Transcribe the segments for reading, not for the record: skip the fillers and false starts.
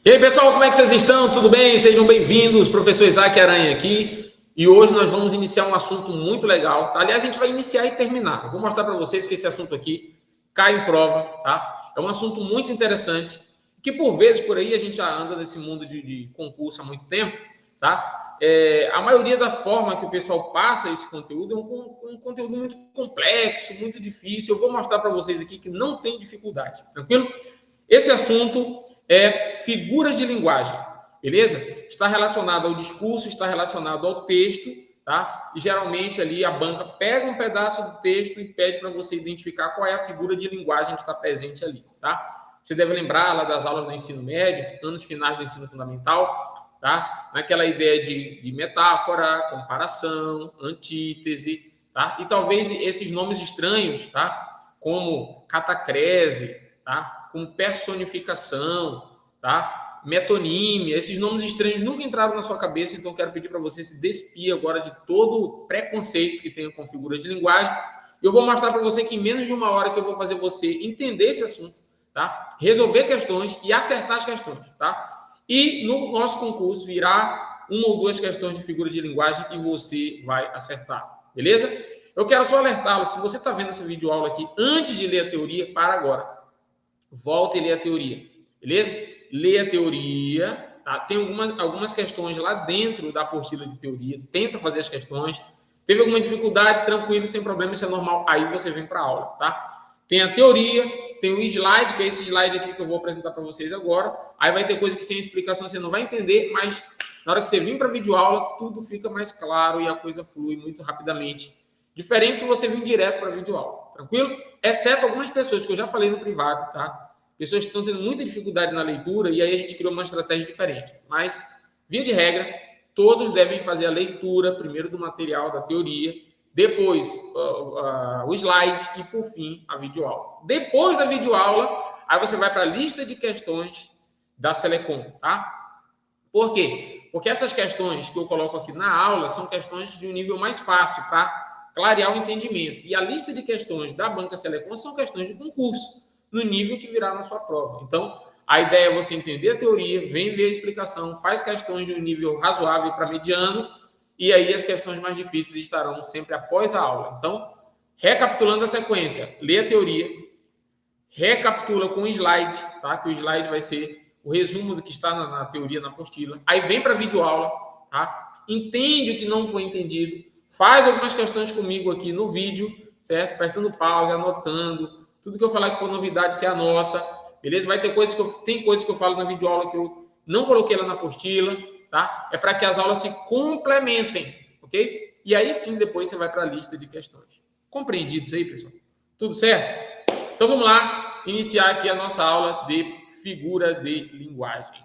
E aí, pessoal, como é que vocês estão? Tudo bem? Sejam bem-vindos. Professor Isaac Aranha aqui. E hoje nós vamos iniciar um assunto muito legal. Tá? Aliás, a gente vai iniciar e terminar. Eu vou mostrar para vocês que esse assunto aqui cai em prova, tá? É um assunto muito interessante, que por vezes por aí a gente já anda nesse mundo de concurso há muito tempo, tá? A maioria da forma que o pessoal passa esse conteúdo é um conteúdo muito complexo, muito difícil. Eu vou mostrar para vocês aqui que não tem dificuldade, tranquilo? Esse assunto é figuras de linguagem, beleza? Está relacionado ao discurso, está relacionado ao texto, tá? E geralmente ali a banca pega um pedaço do texto e pede para você identificar qual é a figura de linguagem que está presente ali, tá? Você deve lembrar lá das aulas do ensino médio, anos finais do ensino fundamental, tá? Naquela ideia de metáfora, comparação, antítese, tá? E talvez esses nomes estranhos, tá? Como catacrese, tá? Com personificação, tá? Metonímia, esses nomes estranhos nunca entraram na sua cabeça, então eu quero pedir para você se despir agora de todo o preconceito que tem com figuras de linguagem. Eu vou mostrar para você que em menos de uma hora que eu vou fazer você entender esse assunto, tá? Resolver questões e acertar as questões, tá? E no nosso concurso virá uma ou duas questões de figura de linguagem e você vai acertar, beleza? Eu quero só alertá-lo, se você está vendo essa videoaula aqui antes de ler a teoria, para agora. Volta e lê a teoria, beleza? Lê a teoria, tá? Tem algumas questões lá dentro da apostila de teoria, tenta fazer as questões. Teve alguma dificuldade, tranquilo, sem problema, isso é normal, aí você vem para a aula, tá? Tem a teoria, tem o slide, que é esse slide aqui que eu vou apresentar para vocês agora. Aí vai ter coisa que sem explicação você não vai entender, mas na hora que você vir para a videoaula, tudo fica mais claro e a coisa flui muito rapidamente. Diferente se você vir direto para a videoaula, tranquilo? Exceto algumas pessoas que eu já falei no privado, tá? Pessoas que estão tendo muita dificuldade na leitura e aí a gente criou uma estratégia diferente. Mas, via de regra, todos devem fazer a leitura primeiro do material, da teoria, depois o slide e, por fim, a videoaula. Depois da videoaula, aí você vai para a lista de questões da Selecom, tá? Por quê? Porque essas questões que eu coloco aqui na aula são questões de um nível mais fácil, para clarear o entendimento. E a lista de questões da Banca Selecom são questões de concurso, no nível que virá na sua prova. Então, a ideia é você entender a teoria, vem ver a explicação, faz questões de um nível razoável para mediano, e aí as questões mais difíceis estarão sempre após a aula. Então, recapitulando a sequência, lê a teoria, recapitula com o slide, tá? Que o slide vai ser o resumo do que está na teoria, na apostila. Aí vem para a videoaula, tá? Entende o que não foi entendido, faz algumas questões comigo aqui no vídeo, certo? Apertando pause, anotando. Tudo que eu falar que for novidade, você anota, beleza? Vai ter coisas tem coisas que eu falo na videoaula que eu não coloquei lá na apostila, tá? É para que as aulas se complementem, ok? E aí sim, depois você vai para a lista de questões. Compreendido isso aí, pessoal? Tudo certo? Então vamos lá, iniciar aqui a nossa aula de figura de linguagem.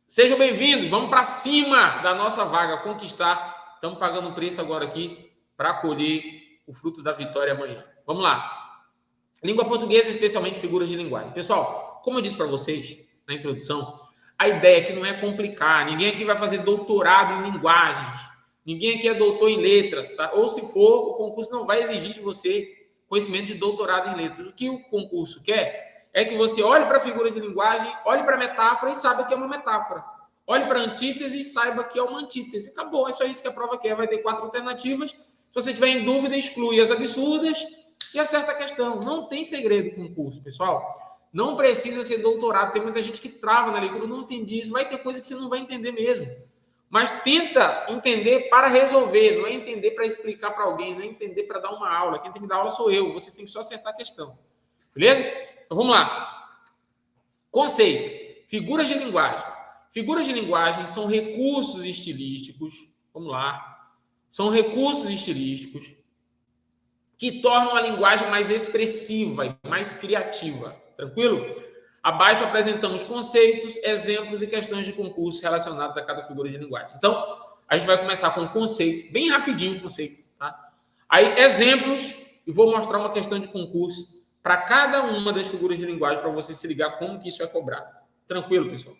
Sejam bem-vindos, vamos para cima da nossa vaga, conquistar. Estamos pagando o preço agora aqui para colher o fruto da vitória amanhã. Vamos lá. Língua portuguesa, especialmente figuras de linguagem. Pessoal, como eu disse para vocês na introdução, a ideia aqui não é complicar. Ninguém aqui vai fazer doutorado em linguagens. Ninguém aqui é doutor em letras, tá? Ou se for, o concurso não vai exigir de você conhecimento de doutorado em letras. O que o concurso quer é que você olhe para a figura de linguagem, olhe para a metáfora e saiba que é uma metáfora. Olhe para a antítese e saiba que é uma antítese. Acabou, é só isso que a prova quer. Vai ter 4 alternativas. Se você tiver em dúvida, exclui as absurdas e acerta a questão. Não tem segredo com o concurso, pessoal. Não precisa ser doutorado. Tem muita gente que trava na leitura, não entendi isso. Vai ter coisa que você não vai entender mesmo. Mas tenta entender para resolver, não é entender para explicar para alguém, não é entender para dar uma aula. Quem tem que dar aula sou eu, você tem que só acertar a questão. Beleza? Então vamos lá. Conceito: figuras de linguagem. Figuras de linguagem são recursos estilísticos, vamos lá, são recursos estilísticos que tornam a linguagem mais expressiva e mais criativa. Tranquilo? Abaixo apresentamos conceitos, exemplos e questões de concurso relacionados a cada figura de linguagem. Então, a gente vai começar com um conceito, bem rapidinho o conceito, tá? Aí, exemplos, e vou mostrar uma questão de concurso para cada uma das figuras de linguagem para você se ligar como que isso é cobrado. Tranquilo, pessoal?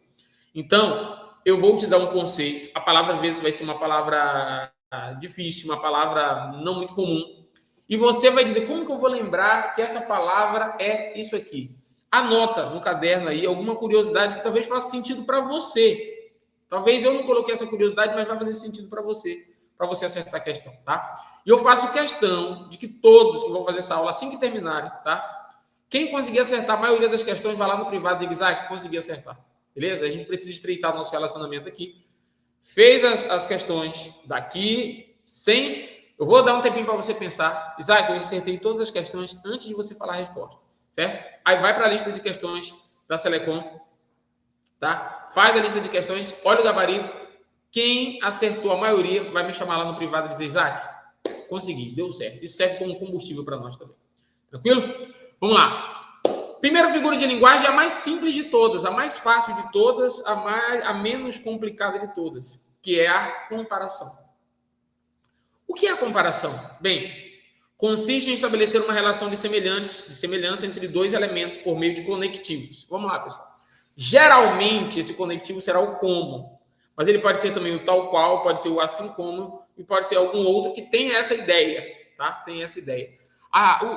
Então, eu vou te dar um conceito. A palavra, às vezes, vai ser uma palavra difícil, uma palavra não muito comum. E você vai dizer, como que eu vou lembrar que essa palavra é isso aqui? anota no caderno aí alguma curiosidade que talvez faça sentido para você. Talvez eu não coloquei essa curiosidade, mas vai fazer sentido para você acertar a questão, tá? E eu faço questão de que todos que vão fazer essa aula, assim que terminarem, tá? Quem conseguir acertar a maioria das questões, vai lá no privado e diz, que consegui acertar. Beleza? A gente precisa estreitar o nosso relacionamento aqui. Fez as questões daqui, sem... Eu vou dar um tempinho para você pensar. Isaac, eu acertei todas as questões antes de você falar a resposta, certo? Aí vai para a lista de questões da Selecom, tá? Faz a lista de questões, olha o gabarito. Quem acertou a maioria vai me chamar lá no privado e dizer, Isaac, consegui, deu certo. Isso serve como combustível para nós também. Tranquilo? Vamos lá. Primeira figura de linguagem é a mais simples de todas, a mais fácil de todas, a menos complicada de todas, que é a comparação. O que é a comparação? Bem, consiste em estabelecer uma relação de semelhança entre dois elementos por meio de conectivos. Vamos lá, pessoal. Geralmente, esse conectivo será o como, mas ele pode ser também o tal qual, pode ser o assim como, e pode ser algum outro que tenha essa ideia, tá? Tem essa ideia.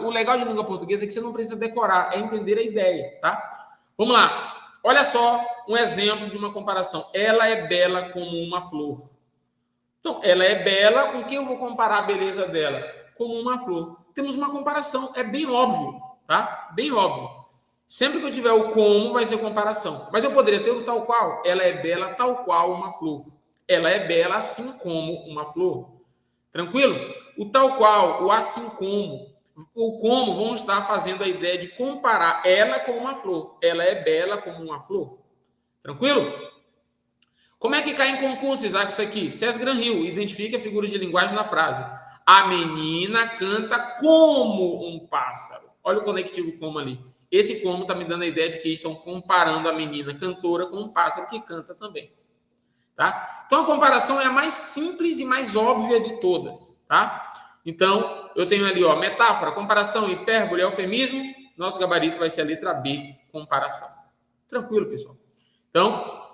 O legal de língua portuguesa é que você não precisa decorar, é entender a ideia, tá? Vamos lá. Olha só um exemplo de uma comparação. Ela é bela como uma flor. Então, ela é bela, com quem eu vou comparar a beleza dela? Como uma flor. Temos uma comparação, é bem óbvio, tá? Bem óbvio. Sempre que eu tiver o como, vai ser comparação. Mas eu poderia ter o tal qual. Ela é bela tal qual uma flor. Ela é bela assim como uma flor. Tranquilo? O tal qual, o assim como, o como vão estar fazendo a ideia de comparar ela com uma flor. Ela é bela como uma flor. Tranquilo? Como é que cai em concurso, Isaac, isso aqui? César Granhill, identifique a figura de linguagem na frase. A menina canta como um pássaro. Olha o conectivo como ali. Esse como está me dando a ideia de que estão comparando a menina cantora com um pássaro que canta também. Tá? Então, a comparação é a mais simples e mais óbvia de todas. Tá? Então, eu tenho ali, ó, metáfora, comparação, hipérbole, eufemismo. Nosso gabarito vai ser a letra B, comparação. Tranquilo, pessoal? Então,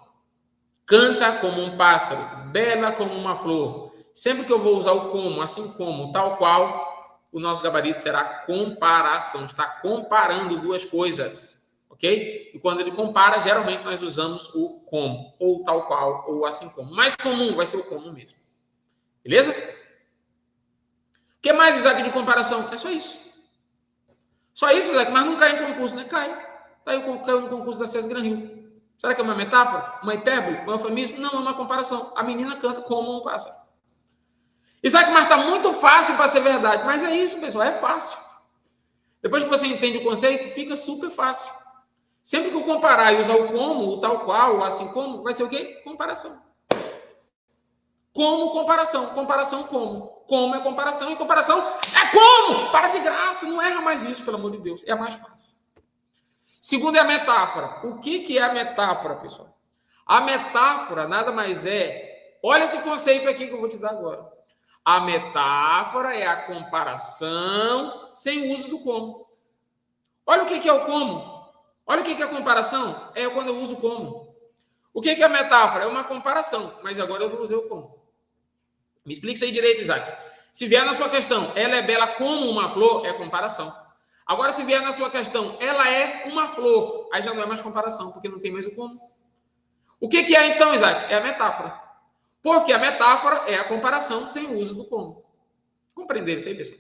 canta como um pássaro, bela como uma flor. Sempre que eu vou usar o como, assim como, tal qual, o nosso gabarito será comparação. Está comparando duas coisas, ok? E quando ele compara, geralmente nós usamos o como, ou tal qual, ou assim como. Mais comum vai ser o como mesmo. Beleza? O que mais, Isaac, de comparação? É só isso. Só isso, Isaac, mas não cai em concurso, né? Caiu no concurso da César Granhill. Será que é uma metáfora? Uma hipérbole? Um eufemismo? Não, é uma comparação. A menina canta como um pássaro. Isaac, mas está muito fácil para ser verdade. Mas é isso, pessoal, é fácil. Depois que você entende o conceito, fica super fácil. Sempre que eu comparar e usar o como, o tal qual, o assim como, vai ser o quê? Comparação. Como comparação. Comparação como. Como é comparação e comparação é como. Para de graça, não erra mais isso, pelo amor de Deus. É a mais fácil. Segundo é a metáfora. O que é a metáfora, pessoal? A metáfora nada mais é... Olha esse conceito aqui que eu vou te dar agora. A metáfora é a comparação sem uso do como. Olha o que é o como. Olha o que é a comparação. É quando eu uso o como. O que é a metáfora? É uma comparação, mas agora eu não usei o como. Me explica isso aí direito, Isaac. Se vier na sua questão, ela é bela como uma flor, é comparação. Agora, se vier na sua questão, ela é uma flor, aí já não é mais comparação, porque não tem mais o como. O que é então, Isaac? É a metáfora. Porque a metáfora é a comparação sem o uso do como. Compreenderam isso aí, pessoal?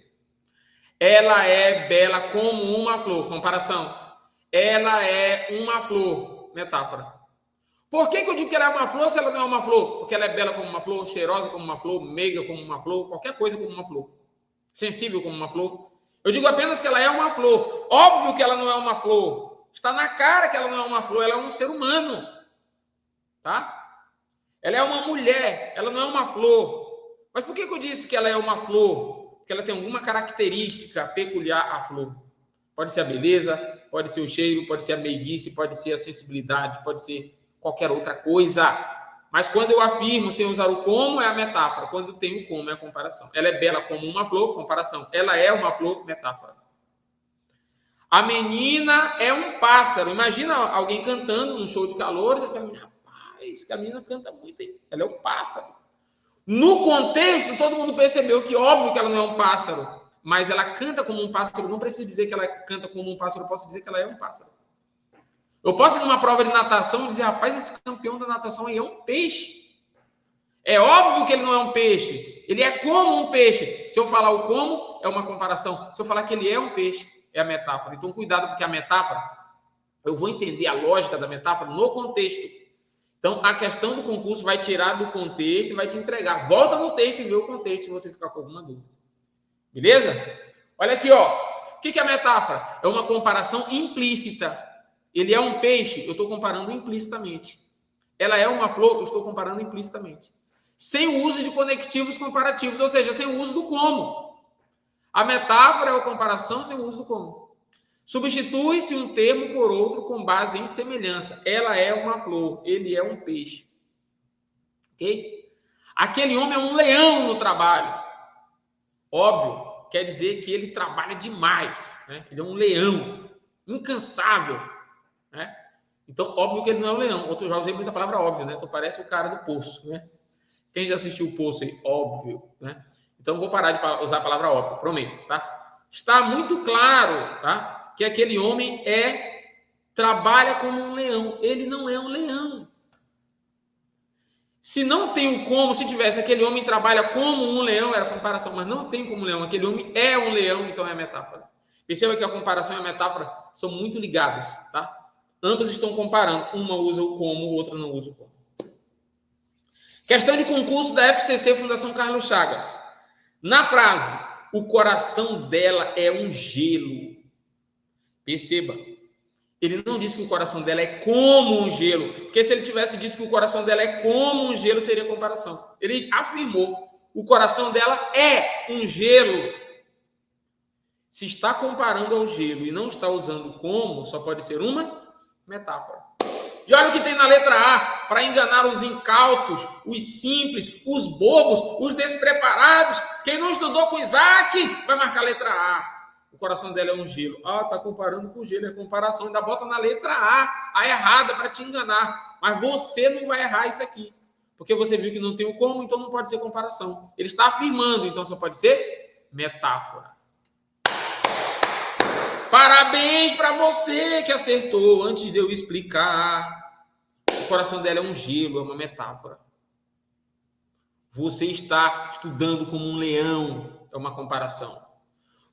Ela é bela como uma flor, comparação. Ela é uma flor, metáfora. Por que eu digo que ela é uma flor se ela não é uma flor? Porque ela é bela como uma flor, cheirosa como uma flor, meiga como uma flor, qualquer coisa como uma flor. Sensível como uma flor. Eu digo apenas que ela é uma flor. Óbvio que ela não é uma flor. Está na cara que ela não é uma flor, ela é um ser humano. Tá? Ela é uma mulher, ela não é uma flor. Mas por que eu disse que ela é uma flor? Porque ela tem alguma característica peculiar à flor. Pode ser a beleza, pode ser o cheiro, pode ser a meiguice, pode ser a sensibilidade, pode ser qualquer outra coisa. Mas quando eu afirmo sem usar o como, é a metáfora. Quando tem o como, é a comparação. Ela é bela como uma flor, comparação. Ela é uma flor, metáfora. A menina é um pássaro. Imagina alguém cantando num show de calores, aquela menina, rapaz, que a menina canta muito, hein? Ela é um pássaro. No contexto, todo mundo percebeu que, óbvio que ela não é um pássaro, mas ela canta como um pássaro. Não preciso dizer que ela canta como um pássaro, eu posso dizer que ela é um pássaro. Eu posso ir numa prova de natação e dizer, rapaz, esse campeão da natação aí é um peixe. É óbvio que ele não é um peixe. Ele é como um peixe. Se eu falar o como, é uma comparação. Se eu falar que ele é um peixe, é a metáfora. Então, cuidado, porque a metáfora, eu vou entender a lógica da metáfora no contexto. Então, a questão do concurso vai tirar do contexto e vai te entregar. Volta no texto e vê o contexto se você ficar com alguma dúvida. Beleza? Olha aqui, ó. O que é a metáfora? É uma comparação implícita. Ele é um peixe, eu estou comparando implicitamente. Ela é uma flor, eu estou comparando implicitamente. Sem o uso de conectivos comparativos, ou seja, sem o uso do como. A metáfora é a comparação sem o uso do como. Substitui-se um termo por outro com base em semelhança. Ela é uma flor, ele é um peixe. Ok? Aquele homem é um leão no trabalho. Óbvio, quer dizer que ele trabalha demais. Né? Ele é um leão, incansável. Né? Então, óbvio que ele não é um leão. Outro já usei muita palavra óbvio, né? Então parece o cara do Poço, né? Quem já assistiu o Poço aí? Óbvio, né? Então, vou parar de usar a palavra óbvio, prometo, tá? Está muito claro, tá? Que aquele homem trabalha como um leão. Ele não é um leão. Se não tem o como, se tivesse aquele homem trabalha como um leão, era comparação, mas não tem como leão. Aquele homem é um leão, então é metáfora. Perceba que a comparação e a metáfora são muito ligadas, tá? Ambas estão comparando. Uma usa o como, outra não usa o como. Questão de concurso da FCC Fundação Carlos Chagas. Na frase, o coração dela é um gelo. Perceba, ele não disse que o coração dela é como um gelo. Porque se ele tivesse dito que o coração dela é como um gelo, seria comparação. Ele afirmou, o coração dela é um gelo. Se está comparando ao gelo e não está usando como, só pode ser uma metáfora. E olha o que tem na letra A, para enganar os incautos, os simples, os bobos, os despreparados. Quem não estudou com Isaac, vai marcar a letra A. O coração dela é um gelo. Ah, tá comparando com gelo, é comparação. Ainda bota na letra A errada para te enganar. Mas você não vai errar isso aqui. Porque você viu que não tem o como, então não pode ser comparação. Ele está afirmando, então só pode ser metáfora. Parabéns para você que acertou antes de eu explicar. O coração dela é um gelo, é uma metáfora. Você está estudando como um leão, é uma comparação.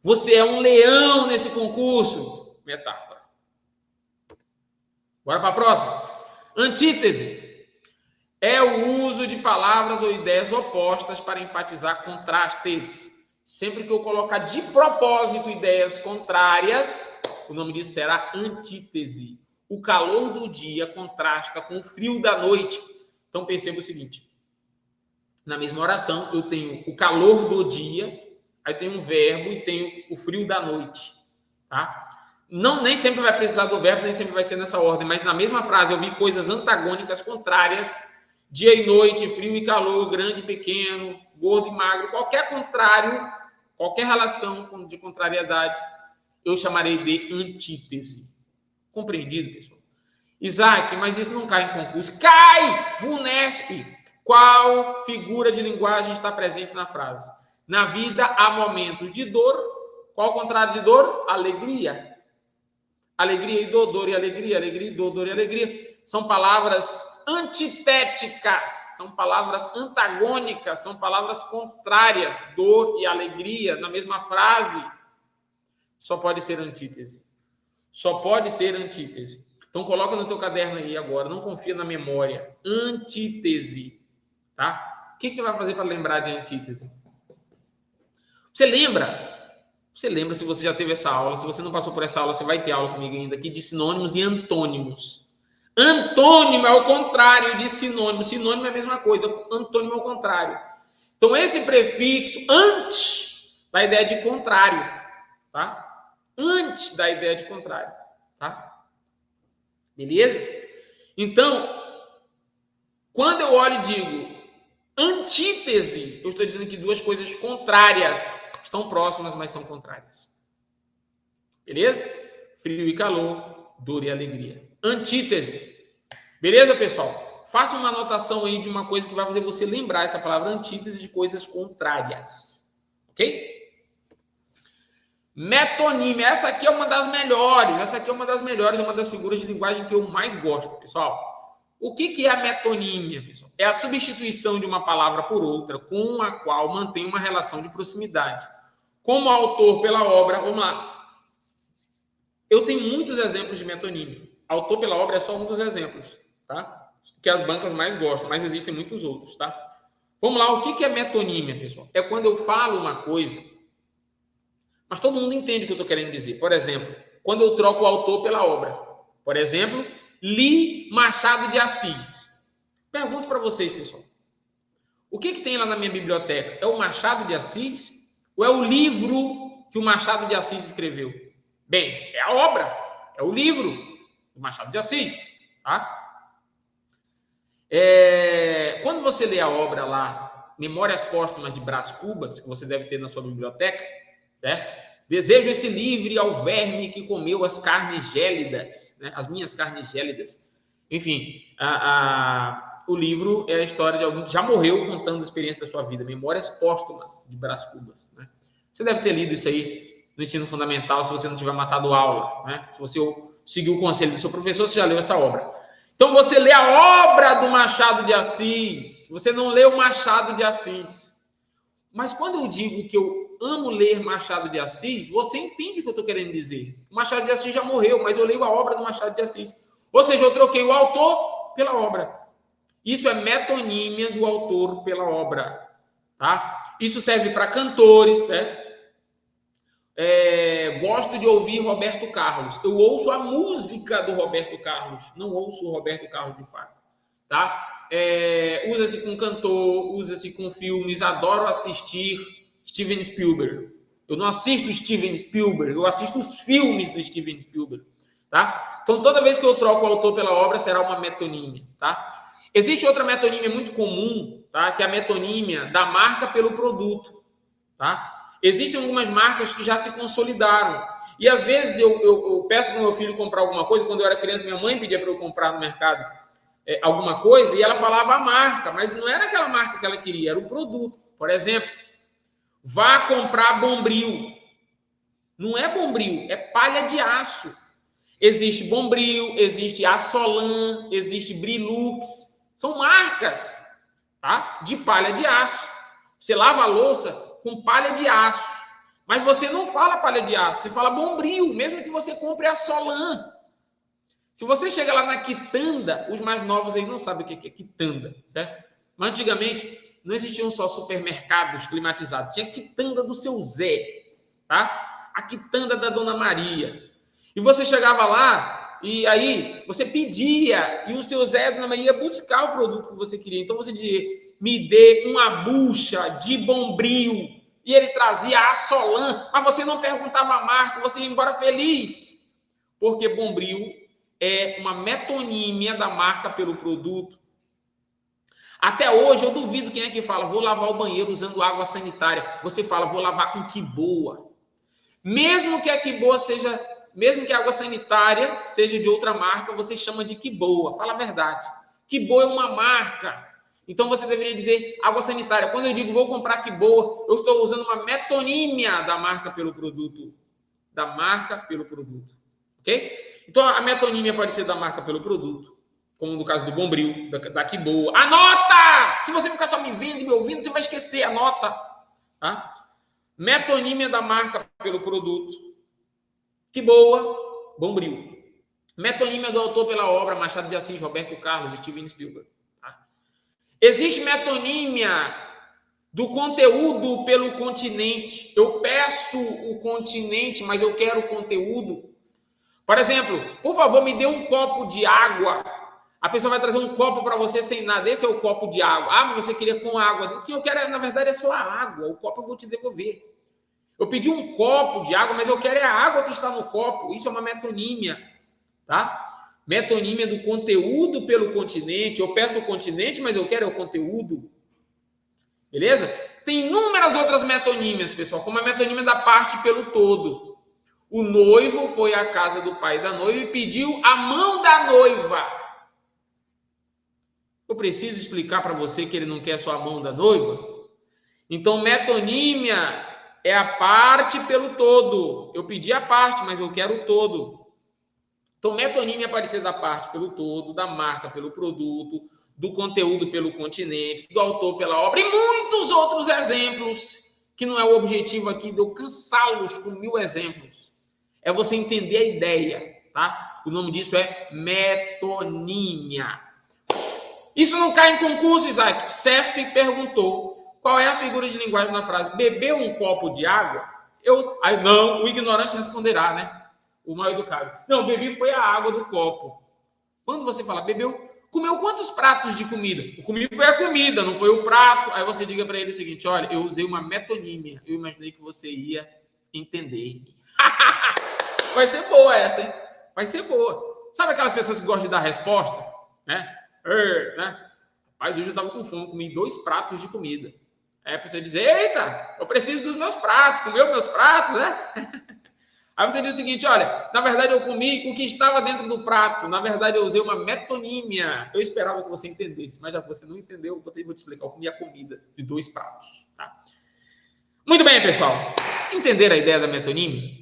Você é um leão nesse concurso, metáfora. Bora para a próxima. Antítese é o uso de palavras ou ideias opostas para enfatizar contrastes. Sempre que eu colocar de propósito ideias contrárias, o nome disso será antítese. O calor do dia contrasta com o frio da noite. Então, perceba o seguinte. Na mesma oração, eu tenho o calor do dia, aí tenho um verbo e tenho o frio da noite. Tá? Não, nem sempre vai precisar do verbo, nem sempre vai ser nessa ordem, mas na mesma frase eu vi coisas antagônicas, contrárias, dia e noite, frio e calor, grande e pequeno, gordo e magro, qualquer contrário, qualquer relação de contrariedade, eu chamarei de antítese. Compreendido, pessoal? Isaac, mas isso não cai em concurso. Cai! VUNESP! Qual figura de linguagem está presente na frase? Na vida há momentos de dor. Qual o contrário de dor? Alegria. Alegria e dor, dor e alegria, alegria e dor, dor e alegria. São palavras antitéticas, são palavras antagônicas, são palavras contrárias. Dor e alegria na mesma frase. Só pode ser antítese. Só pode ser antítese. Então, coloca no teu caderno aí agora. Não confia na memória. Antítese. Tá? O que você vai fazer para lembrar de antítese? Você lembra? Você lembra se você já teve essa aula. Se você não passou por essa aula, você vai ter aula comigo ainda aqui de sinônimos e antônimos. Antônimo é o contrário de sinônimo. Sinônimo é a mesma coisa. Antônimo é o contrário. Então, esse prefixo, antes, dá a ideia de contrário. Tá? Antes da ideia de contrário, tá? Beleza? Então, quando eu olho e digo antítese, eu estou dizendo que duas coisas contrárias estão próximas, mas são contrárias. Beleza? Frio e calor, dor e alegria. Antítese. Beleza, pessoal? Faça uma anotação aí de uma coisa que vai fazer você lembrar essa palavra antítese de coisas contrárias. Ok? Metonímia, essa aqui é uma das melhores, é uma das figuras de linguagem que eu mais gosto, pessoal. O que é a metonímia, pessoal? É a substituição de uma palavra por outra, com a qual mantém uma relação de proximidade. Como autor pela obra, vamos lá. Eu tenho muitos exemplos de metonímia. Autor pela obra é só um dos exemplos, tá? Que as bancas mais gostam, mas existem muitos outros, tá? Vamos lá, o que é metonímia, pessoal? É quando eu falo uma coisa, mas todo mundo entende o que eu estou querendo dizer. Por exemplo, quando eu troco o autor pela obra. Por exemplo, li Machado de Assis. Pergunto para vocês, pessoal. O que tem lá na minha biblioteca? É o Machado de Assis ou é o livro que o Machado de Assis escreveu? Bem, é a obra, é o livro do Machado de Assis, tá? Quando você lê a obra lá, Memórias Póstumas de Brás Cubas, que você deve ter na sua biblioteca, certo? Desejo esse livre ao verme que comeu as carnes gélidas, né? As minhas carnes gélidas. Enfim, o livro é a história de alguém que já morreu contando a experiência da sua vida. Memórias Póstumas de Brás Cubas, né? Você deve ter lido isso aí no ensino fundamental, se você não tiver matado aula, né? Se você seguiu o conselho do seu professor, você já leu essa obra. Então, você lê a obra do Machado de Assis, você não lê o Machado de Assis. Mas quando eu digo que eu amo ler Machado de Assis, você entende o que eu estou querendo dizer. O Machado de Assis já morreu, mas eu leio a obra do Machado de Assis. Ou seja, eu troquei o autor pela obra. Isso é metonímia do autor pela obra. Tá? Isso serve para cantores, né? Gosto de ouvir Roberto Carlos. Eu ouço a música do Roberto Carlos, não ouço o Roberto Carlos de fato. Tá? Usa-se com cantor, usa-se com filmes. Adoro assistir Steven Spielberg. Eu não assisto Steven Spielberg, eu assisto os filmes do Steven Spielberg. Tá? Então, toda vez que eu troco o autor pela obra, será uma metonímia. Tá? Existe outra metonímia muito comum, tá? Que é a metonímia da marca pelo produto. Tá? Existem algumas marcas que já se consolidaram. E às vezes eu peço para o meu filho comprar alguma coisa. Quando eu era criança, minha mãe pedia para eu comprar no mercado alguma coisa e ela falava a marca, mas não era aquela marca que ela queria, era o produto. Por exemplo, vá comprar Bombril. Não é Bombril, é palha de aço. Existe Bombril, existe Assolan, existe Brilux. São marcas, tá? De palha de aço. Você lava a louça com palha de aço. Mas você não fala palha de aço, você fala Bombril, mesmo que você compre a Solan. Se você chega lá na quitanda, os mais novos aí não sabem o que é quitanda, certo? Mas antigamente não existiam só supermercados climatizados, tinha quitanda do seu Zé, tá? A quitanda da Dona Maria. E você chegava lá e aí você pedia e o seu Zé e a Dona Maria ia buscar o produto que você queria. Então você dizia, me dê uma bucha de Bombril. E ele trazia a Solan, mas você não perguntava a marca, você ia embora feliz. Porque Bombril é uma metonímia da marca pelo produto. Até hoje, eu duvido quem é que fala, vou lavar o banheiro usando água sanitária. Você fala, vou lavar com Quiboa. Mesmo que a Quiboa seja, mesmo que a água sanitária seja de outra marca, você chama de Quiboa. Fala a verdade. Quiboa é uma marca. Então, você deveria dizer água sanitária. Quando eu digo vou comprar Quiboa, eu estou usando uma metonímia da marca pelo produto. Da marca pelo produto. Ok? Então, a metonímia pode ser da marca pelo produto, como no caso do Bombril, da Quiboa. Anota! Se você ficar só me vendo e me ouvindo, você vai esquecer. Anota. Tá? Metonímia da marca pelo produto. Quiboa, Bombril. Metonímia do autor pela obra, Machado de Assis, Roberto Carlos, Steven Spielberg. Tá? Existe metonímia do conteúdo pelo continente. Eu peço o continente, mas eu quero o conteúdo. Por exemplo, por favor, me dê um copo de água. A pessoa vai trazer um copo para você sem nada. Esse é o copo de água. Ah, mas você queria com água. Sim, eu quero, na verdade, é só a água. O copo eu vou te devolver. Eu pedi um copo de água, mas eu quero é a água que está no copo. Isso é uma metonímia, tá? Metonímia do conteúdo pelo continente. Eu peço o continente, mas eu quero o conteúdo. Beleza? Tem inúmeras outras metonímias, pessoal, como a metonímia da parte pelo todo. O noivo foi à casa do pai da noiva e pediu a mão da noiva. Eu preciso explicar para você que ele não quer só a mão da noiva? Então, metonímia é a parte pelo todo. Eu pedi a parte, mas eu quero o todo. Então, metonímia é parecer da parte pelo todo, da marca pelo produto, do conteúdo pelo continente, do autor pela obra, e muitos outros exemplos, que não é o objetivo aqui de eu cansá-los com 1000 exemplos. É você entender a ideia, tá? O nome disso é metonímia. Isso não cai em concurso, Isaac. CESP perguntou qual é a figura de linguagem na frase bebeu um copo de água? Aí não, o ignorante responderá, né? O mal educado. Não, bebi foi a água do copo. Quando você fala bebeu, comeu quantos pratos de comida? O comi foi a comida, não foi o prato. Aí você diga para ele o seguinte, olha, eu usei uma metonímia. Eu imaginei que você ia entender. Vai ser boa essa, hein? Vai ser boa. Sabe aquelas pessoas que gostam de dar resposta? Né? Rapaz, hoje eu estava com fome, comi 2 pratos de comida. Aí a pessoa diz, eita, eu preciso dos meus pratos, comeu meus pratos, né? Aí você diz o seguinte, olha, na verdade eu comi o que estava dentro do prato, na verdade eu usei uma metonímia. Eu esperava que você entendesse, mas já que você não entendeu, eu vou te explicar. Eu comi a comida de 2 pratos. Tá? Muito bem, pessoal. Entenderam a ideia da metonímia?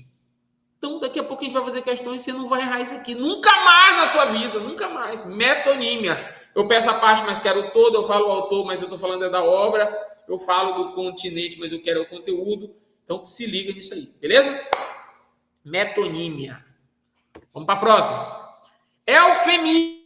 Então, daqui a pouco a gente vai fazer questões e você não vai errar isso aqui. Nunca mais na sua vida, nunca mais. Metonímia. Eu peço a parte, mas quero o todo. Eu falo o autor, mas eu estou falando da obra. Eu falo do continente, mas eu quero o conteúdo. Então, se liga nisso aí, beleza? Metonímia. Vamos para a próxima. Eufemismo.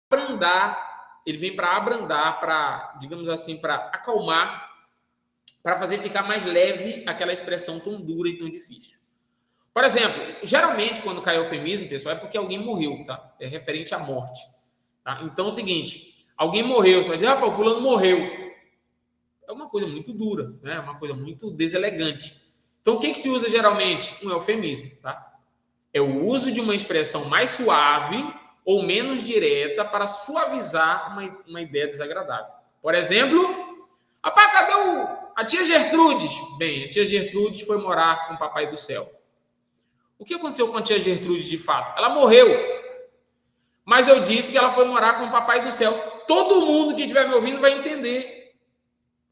Abrandar. Ele vem para abrandar, para, digamos assim, para acalmar, para fazer ficar mais leve aquela expressão tão dura e tão difícil. Por exemplo, geralmente quando cai eufemismo, pessoal, é porque alguém morreu, tá? É referente à morte. Tá? Então é o seguinte, alguém morreu, você vai dizer, o fulano morreu. É uma coisa muito dura, né? É uma coisa muito deselegante. Então o que se usa geralmente? Um eufemismo, tá? É o uso de uma expressão mais suave ou menos direta para suavizar uma ideia desagradável. Por exemplo, rapaz, cadê a tia Gertrudes? Bem, a tia Gertrudes foi morar com o papai do céu. O que aconteceu com a tia Gertrudes de fato? Ela morreu. Mas eu disse que ela foi morar com o papai do céu. Todo mundo que estiver me ouvindo vai entender.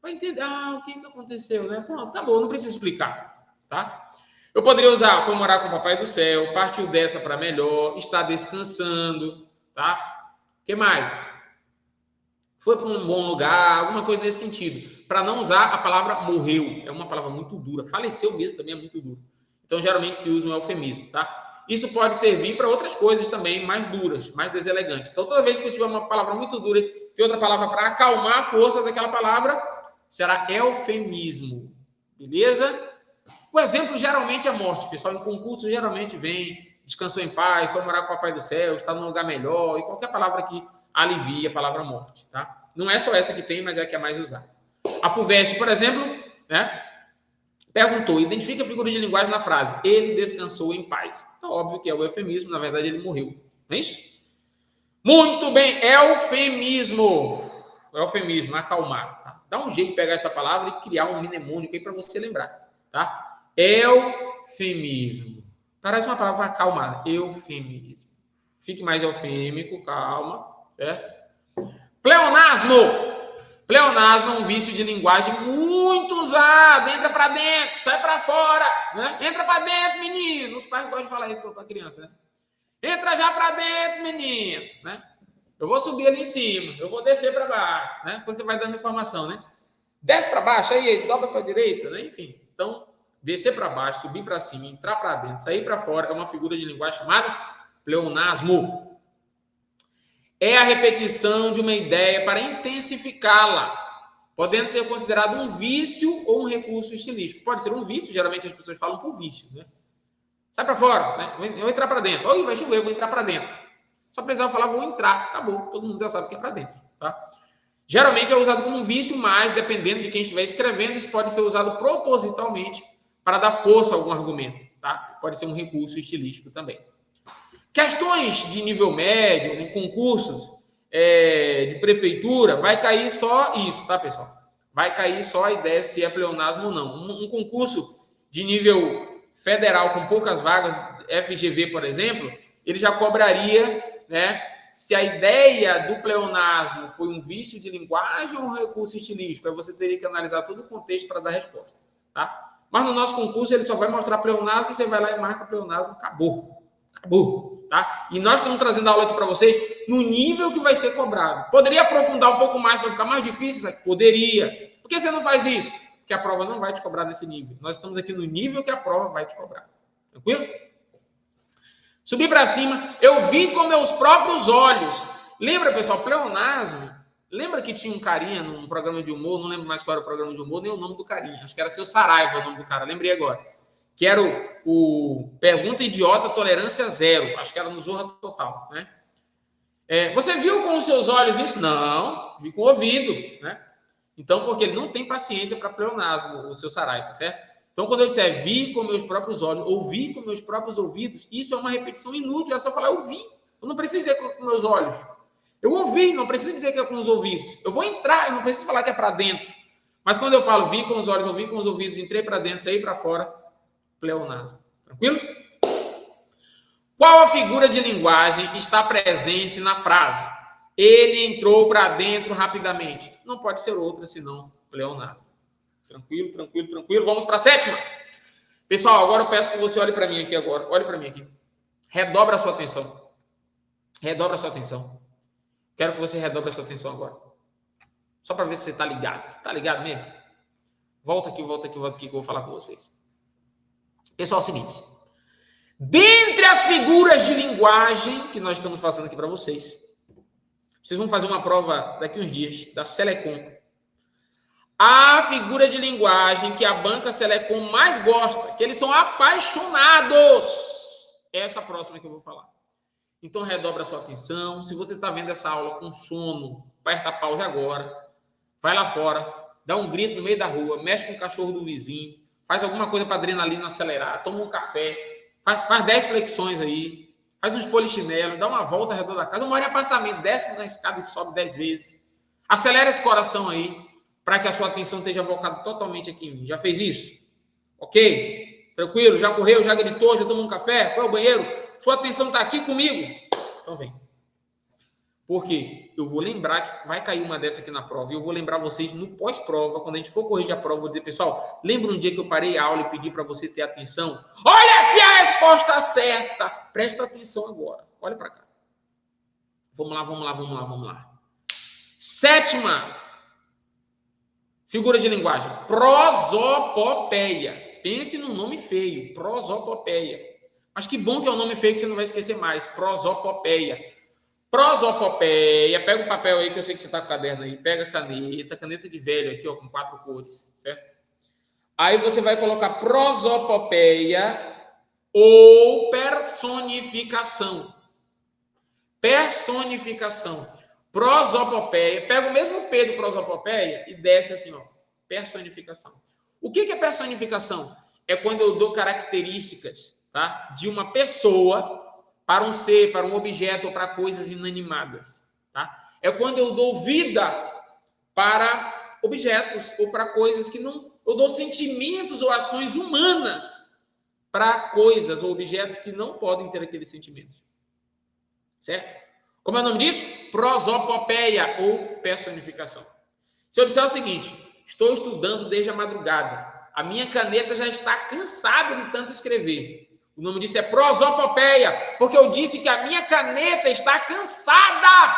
Vai entender. O que aconteceu, né? Pronto, acabou, não precisa explicar, tá? Eu poderia usar, foi morar com o papai do céu, partiu dessa para melhor, está descansando, tá? O que mais? Foi para um bom lugar, alguma coisa nesse sentido. Para não usar a palavra morreu. É uma palavra muito dura. Faleceu mesmo também é muito duro. Então, geralmente se usa um eufemismo, tá? Isso pode servir para outras coisas também mais duras, mais deselegantes. Então, toda vez que eu tiver uma palavra muito dura e outra palavra para acalmar a força daquela palavra, será eufemismo. Beleza? O exemplo geralmente é morte, pessoal. Em concurso geralmente vem descansou em paz, foi morar com o papai do céu, está num lugar melhor, e qualquer palavra que alivia a palavra morte, tá? Não é só essa que tem, mas é a que é mais usada. A FUVEST, por exemplo, né? Perguntou, identifica a figura de linguagem na frase, ele descansou em paz. É óbvio que é o eufemismo, na verdade ele morreu. Não é isso? Muito bem, eufemismo. Eufemismo, acalmar. Tá? Dá um jeito de pegar essa palavra e criar um mnemônico aí para você lembrar. Tá? Eufemismo. Parece uma palavra acalmada. Eufemismo. Fique mais eufêmico, calma. Certo? Pleonasmo. Pleonasmo é um vício de linguagem muito usado. Entra para dentro, sai para fora. Né? Entra para dentro, menino. Os pais gostam de falar isso para a criança, né? Entra já para dentro, menino. Né? Eu vou subir ali em cima, eu vou descer para baixo. Né? Quando você vai dando informação, né? Desce para baixo, aí dobra para a direita, né? Enfim. Então, descer para baixo, subir para cima, entrar para dentro, sair para fora é uma figura de linguagem chamada pleonasmo. É a repetição de uma ideia para intensificá-la, podendo ser considerado um vício ou um recurso estilístico. Pode ser um vício, geralmente as pessoas falam por vício, né? Sai para fora, né? Eu vou entrar para dentro. Oi, vai chover, eu vou entrar para dentro. Só precisava falar, vou entrar. Acabou, todo mundo já sabe que é para dentro, tá? Geralmente é usado como um vício, mas dependendo de quem estiver escrevendo, isso pode ser usado propositalmente para dar força a algum argumento, tá? Pode ser um recurso estilístico também. Questões de nível médio, em concursos de prefeitura, vai cair só isso, tá, pessoal? Vai cair só a ideia se é pleonasmo ou não. Um concurso de nível federal com poucas vagas, FGV, por exemplo, ele já cobraria né, se a ideia do pleonasmo foi um vício de linguagem ou um recurso estilístico. Aí você teria que analisar todo o contexto para dar resposta, tá? Mas no nosso concurso ele só vai mostrar pleonasmo, você vai lá e marca pleonasmo, acabou. Acabou, tá? E nós estamos trazendo a aula aqui para vocês no nível que vai ser cobrado. Poderia aprofundar um pouco mais para ficar mais difícil? Poderia. Por que você não faz isso? Porque a prova não vai te cobrar nesse nível. Nós estamos aqui no nível que a prova vai te cobrar. Tranquilo? Subir para cima, eu vi com meus próprios olhos. Lembra, pessoal, pleonasmo? Lembra que tinha um carinha num programa de humor, não lembro mais qual era o programa de humor, nem o nome do carinha. Acho que era Seu Saraiva o nome do cara, lembrei agora. Que era o Pergunta Idiota Tolerância Zero. Acho que era no Zorra Total, né? Você viu com os seus olhos isso? Não, vi com o ouvido, né? Então, porque ele não tem paciência para pleonasmo, o Seu Saraiva, certo? Então, quando eu disser vi com meus próprios olhos, ouvi com meus próprios ouvidos, isso é uma repetição inútil. É só falar eu vi. Eu não preciso dizer com meus olhos. Eu ouvi, não preciso dizer que é com os ouvidos. Eu vou entrar, eu não preciso falar que é para dentro. Mas quando eu falo vi com os olhos, ouvi com os ouvidos, entrei para dentro, saí para fora, pleonasmo. Tranquilo? Qual a figura de linguagem está presente na frase? Ele entrou para dentro rapidamente. Não pode ser outra senão pleonasmo. Tranquilo, tranquilo, tranquilo. Vamos para a sétima. Pessoal, agora eu peço que você olhe para mim aqui agora. Olhe para mim aqui. Redobra a sua atenção. Redobra a sua atenção. Quero que você redobre a sua atenção agora. Só para ver se você está ligado. Está ligado mesmo? Volta aqui que eu vou falar com vocês. Pessoal, é o seguinte. Dentre as figuras de linguagem que nós estamos passando aqui para vocês, vocês vão fazer uma prova daqui uns dias, da Selecom. A figura de linguagem que a banca Selecom mais gosta, que eles são apaixonados. É essa próxima que eu vou falar. Então, redobra a sua atenção. Se você está vendo essa aula com sono, aperta pause agora. Vai lá fora, dá um grito no meio da rua, mexe com o cachorro do vizinho, faz alguma coisa para adrenalina acelerar, toma um café, faz 10 flexões aí, faz uns polichinelo, dá uma volta ao redor da casa, mora em apartamento, desce na escada e sobe 10 vezes. Acelera esse coração aí, para que a sua atenção esteja focada totalmente aqui em mim. Já fez isso? Ok? Tranquilo? Já correu, já gritou, já tomou um café, foi ao banheiro? Sua atenção está aqui comigo? Então vem. Porque eu vou lembrar que vai cair uma dessa aqui na prova, e eu vou lembrar vocês no pós-prova, quando a gente for corrigir a prova, eu vou dizer, pessoal, lembra um dia que eu parei a aula e pedi para você ter atenção? Olha aqui a resposta certa! Presta atenção agora. Olha para cá. Vamos lá. Sétima figura de linguagem, prosopopeia. Pense num nome feio, prosopopeia. Mas que bom que é um nome feio que você não vai esquecer mais, prosopopeia. Prosopopeia, pega o papel aí que eu sei que você está com o caderno aí, pega a caneta de velho aqui, ó, com 4 cores, certo? Aí você vai colocar prosopopeia ou personificação. Personificação. Prosopopeia, pega o mesmo P do prosopopeia e desce assim, ó, personificação. O que é personificação? É quando eu dou características, tá, de uma pessoa para um ser, para um objeto ou para coisas inanimadas, tá? É quando eu dou vida para objetos ou para coisas que não... Eu dou sentimentos ou ações humanas para coisas ou objetos que não podem ter aqueles sentimentos. Certo? Como é o nome disso? Prosopopeia ou personificação. Se eu disser o seguinte, estou estudando desde a madrugada, a minha caneta já está cansada de tanto escrever. O nome disso é prosopopeia, porque eu disse que a minha caneta está cansada.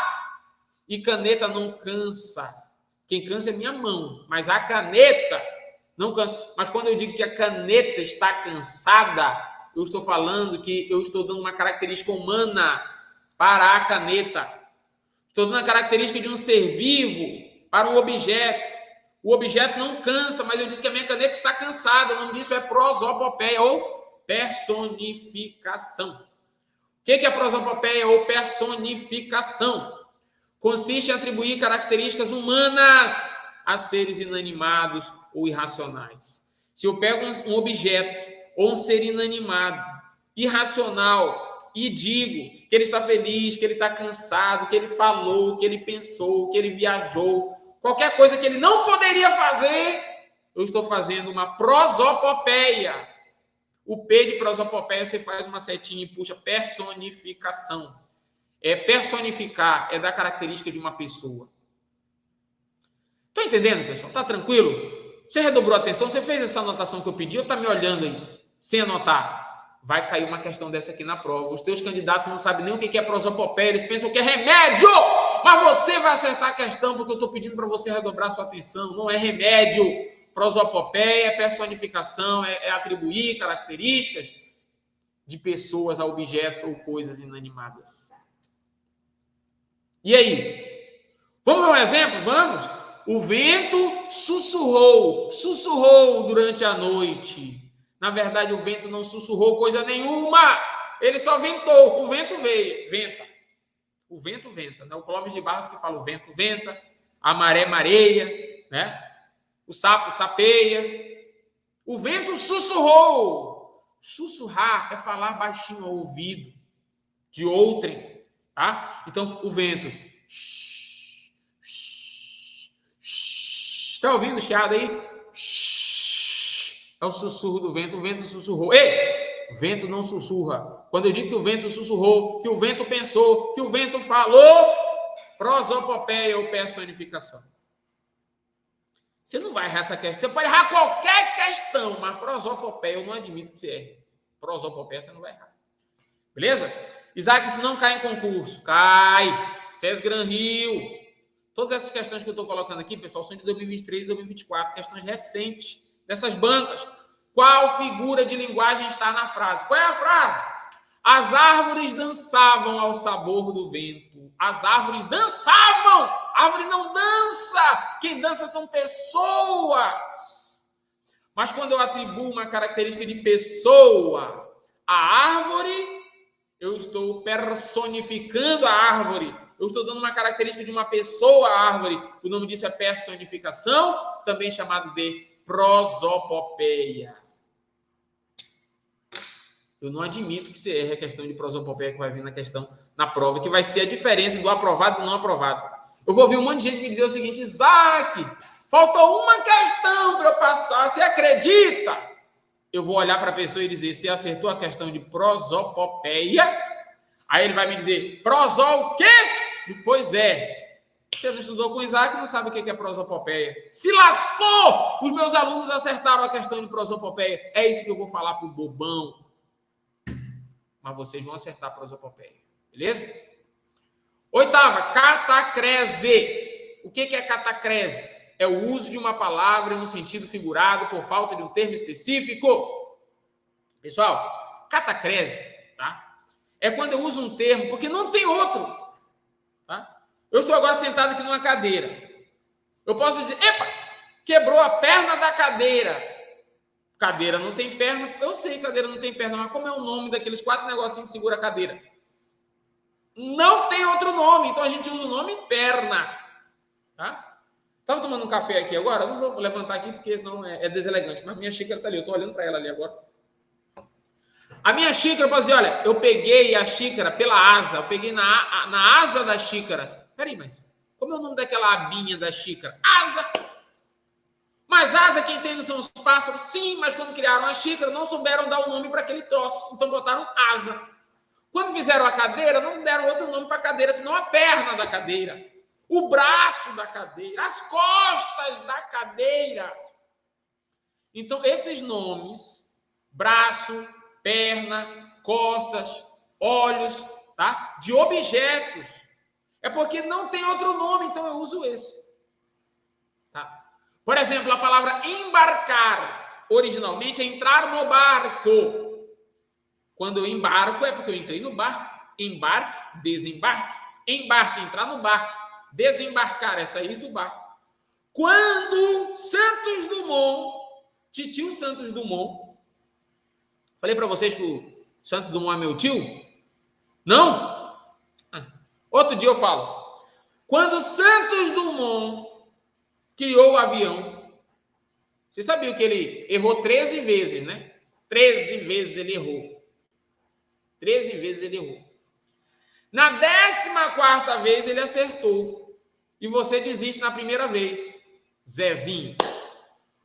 E caneta não cansa. Quem cansa é minha mão, mas a caneta não cansa. Mas quando eu digo que a caneta está cansada, eu estou falando que eu estou dando uma característica humana para a caneta. Estou dando a característica de um ser vivo para um objeto. O objeto não cansa, mas eu disse que a minha caneta está cansada. O nome disso é prosopopeia ou personificação. O que é prosopopeia ou personificação? Consiste em atribuir características humanas a seres inanimados ou irracionais. Se eu pego um objeto ou um ser inanimado, irracional, e digo que ele está feliz, que ele está cansado, que ele falou, que ele pensou, que ele viajou, qualquer coisa que ele não poderia fazer, eu estou fazendo uma prosopopeia. O P de prosopopeia, você faz uma setinha e puxa personificação. é personificar, é dar característica de uma pessoa. Estão entendendo, pessoal? Tá tranquilo? Você redobrou a atenção? Você fez essa anotação que eu pedi ou tá me olhando aí, sem anotar? Vai cair uma questão dessa aqui na prova. Os teus candidatos não sabem nem o que é prosopopeia, eles pensam que é remédio! Mas você vai acertar a questão porque eu estou pedindo para você redobrar sua atenção. Não é remédio. Prosopopeia é personificação, é atribuir características de pessoas a objetos ou coisas inanimadas. E aí? Vamos ver um exemplo? Vamos? O vento sussurrou durante a noite. Na verdade, o vento não sussurrou coisa nenhuma. Ele só ventou. O vento veio, venta. O vento venta, né? O Clóvis de Barros que fala o vento venta, a maré mareia, né? O sapo sapeia. O vento sussurrou. Sussurrar é falar baixinho ao ouvido de outrem, tá? Então, o vento. Está ouvindo o chiado aí? É o sussurro do vento. O vento sussurrou. Ei! O vento não sussurra. Quando eu digo que o vento sussurrou, que o vento pensou, que o vento falou, prosopopeia ou personificação. Você não vai errar essa questão. Você pode errar qualquer questão, mas prosopopeia eu não admito que você erre. Prosopopeia você não vai errar. Beleza? Isaac, se não cai em concurso, cai. Sesgran Rio. Todas essas questões que eu estou colocando aqui, pessoal, são de 2023 e 2024, questões recentes dessas bancas. Qual figura de linguagem está na frase? Qual é a frase? As árvores dançavam ao sabor do vento. As árvores dançavam! A árvore não dança! Quem dança são pessoas. Mas quando eu atribuo uma característica de pessoa à árvore, eu estou personificando a árvore. Eu estou dando uma característica de uma pessoa à árvore. O nome disso é personificação, também chamado de prosopopeia. Eu não admito que você erre a questão de prosopopeia que vai vir na prova, que vai ser a diferença do aprovado e do não aprovado. Eu vou ouvir um monte de gente me dizer o seguinte: Isaac, faltou uma questão para eu passar, você acredita? Eu vou olhar para a pessoa e dizer, você acertou a questão de prosopopeia? Aí ele vai me dizer, proso o quê? Pois é. Você não estudou com Isaac, não sabe o que é prosopopeia. Se lascou! Os meus alunos acertaram a questão de prosopopeia. É isso que eu vou falar pro bobão. Mas vocês vão acertar a prosopopeia. Beleza? Oitava, catacrese. O que é catacrese? É o uso de uma palavra em um sentido figurado por falta de um termo específico. Pessoal, catacrese, tá? É quando eu uso um termo, porque não tem outro, tá? Eu estou agora sentado aqui numa cadeira. Eu posso dizer, epa, quebrou a perna da cadeira. Cadeira não tem perna. Eu sei que cadeira não tem perna, mas como é o nome daqueles 4 negocinhos que segura a cadeira? Não tem outro nome, então a gente usa o nome perna, tá? Estava tomando um café aqui agora, eu não vou levantar aqui porque senão é deselegante, mas minha xícara está ali, eu estou olhando para ela ali agora. A minha xícara, eu posso dizer, olha, eu peguei a xícara pela asa, eu peguei na asa da xícara. Peraí, mas como é o nome daquela abinha da xícara? Asa! Mas asa quem tem não são os pássaros? Sim, mas quando criaram a xícara não souberam dar o nome para aquele troço, então botaram asa. Quando fizeram a cadeira, não deram outro nome para a cadeira, senão a perna da cadeira. O braço da cadeira, as costas da cadeira. Então, esses nomes, braço, perna, costas, olhos, tá? De objetos. É porque não tem outro nome, então eu uso esse. Tá? Por exemplo, a palavra embarcar, originalmente é entrar no barco. Quando eu embarco, é porque eu entrei no barco. Embarque, desembarque. Embarque, entrar no barco. Desembarcar é sair do barco. Quando Santos Dumont, titio Santos Dumont, falei para vocês que o Santos Dumont é meu tio? Não? Outro dia eu falo. Quando Santos Dumont criou o avião, você sabia que ele errou 13 vezes, né? 13 vezes ele errou. 13 vezes ele errou. Na 14ª vez ele acertou. E você desiste na primeira vez. Zezinho.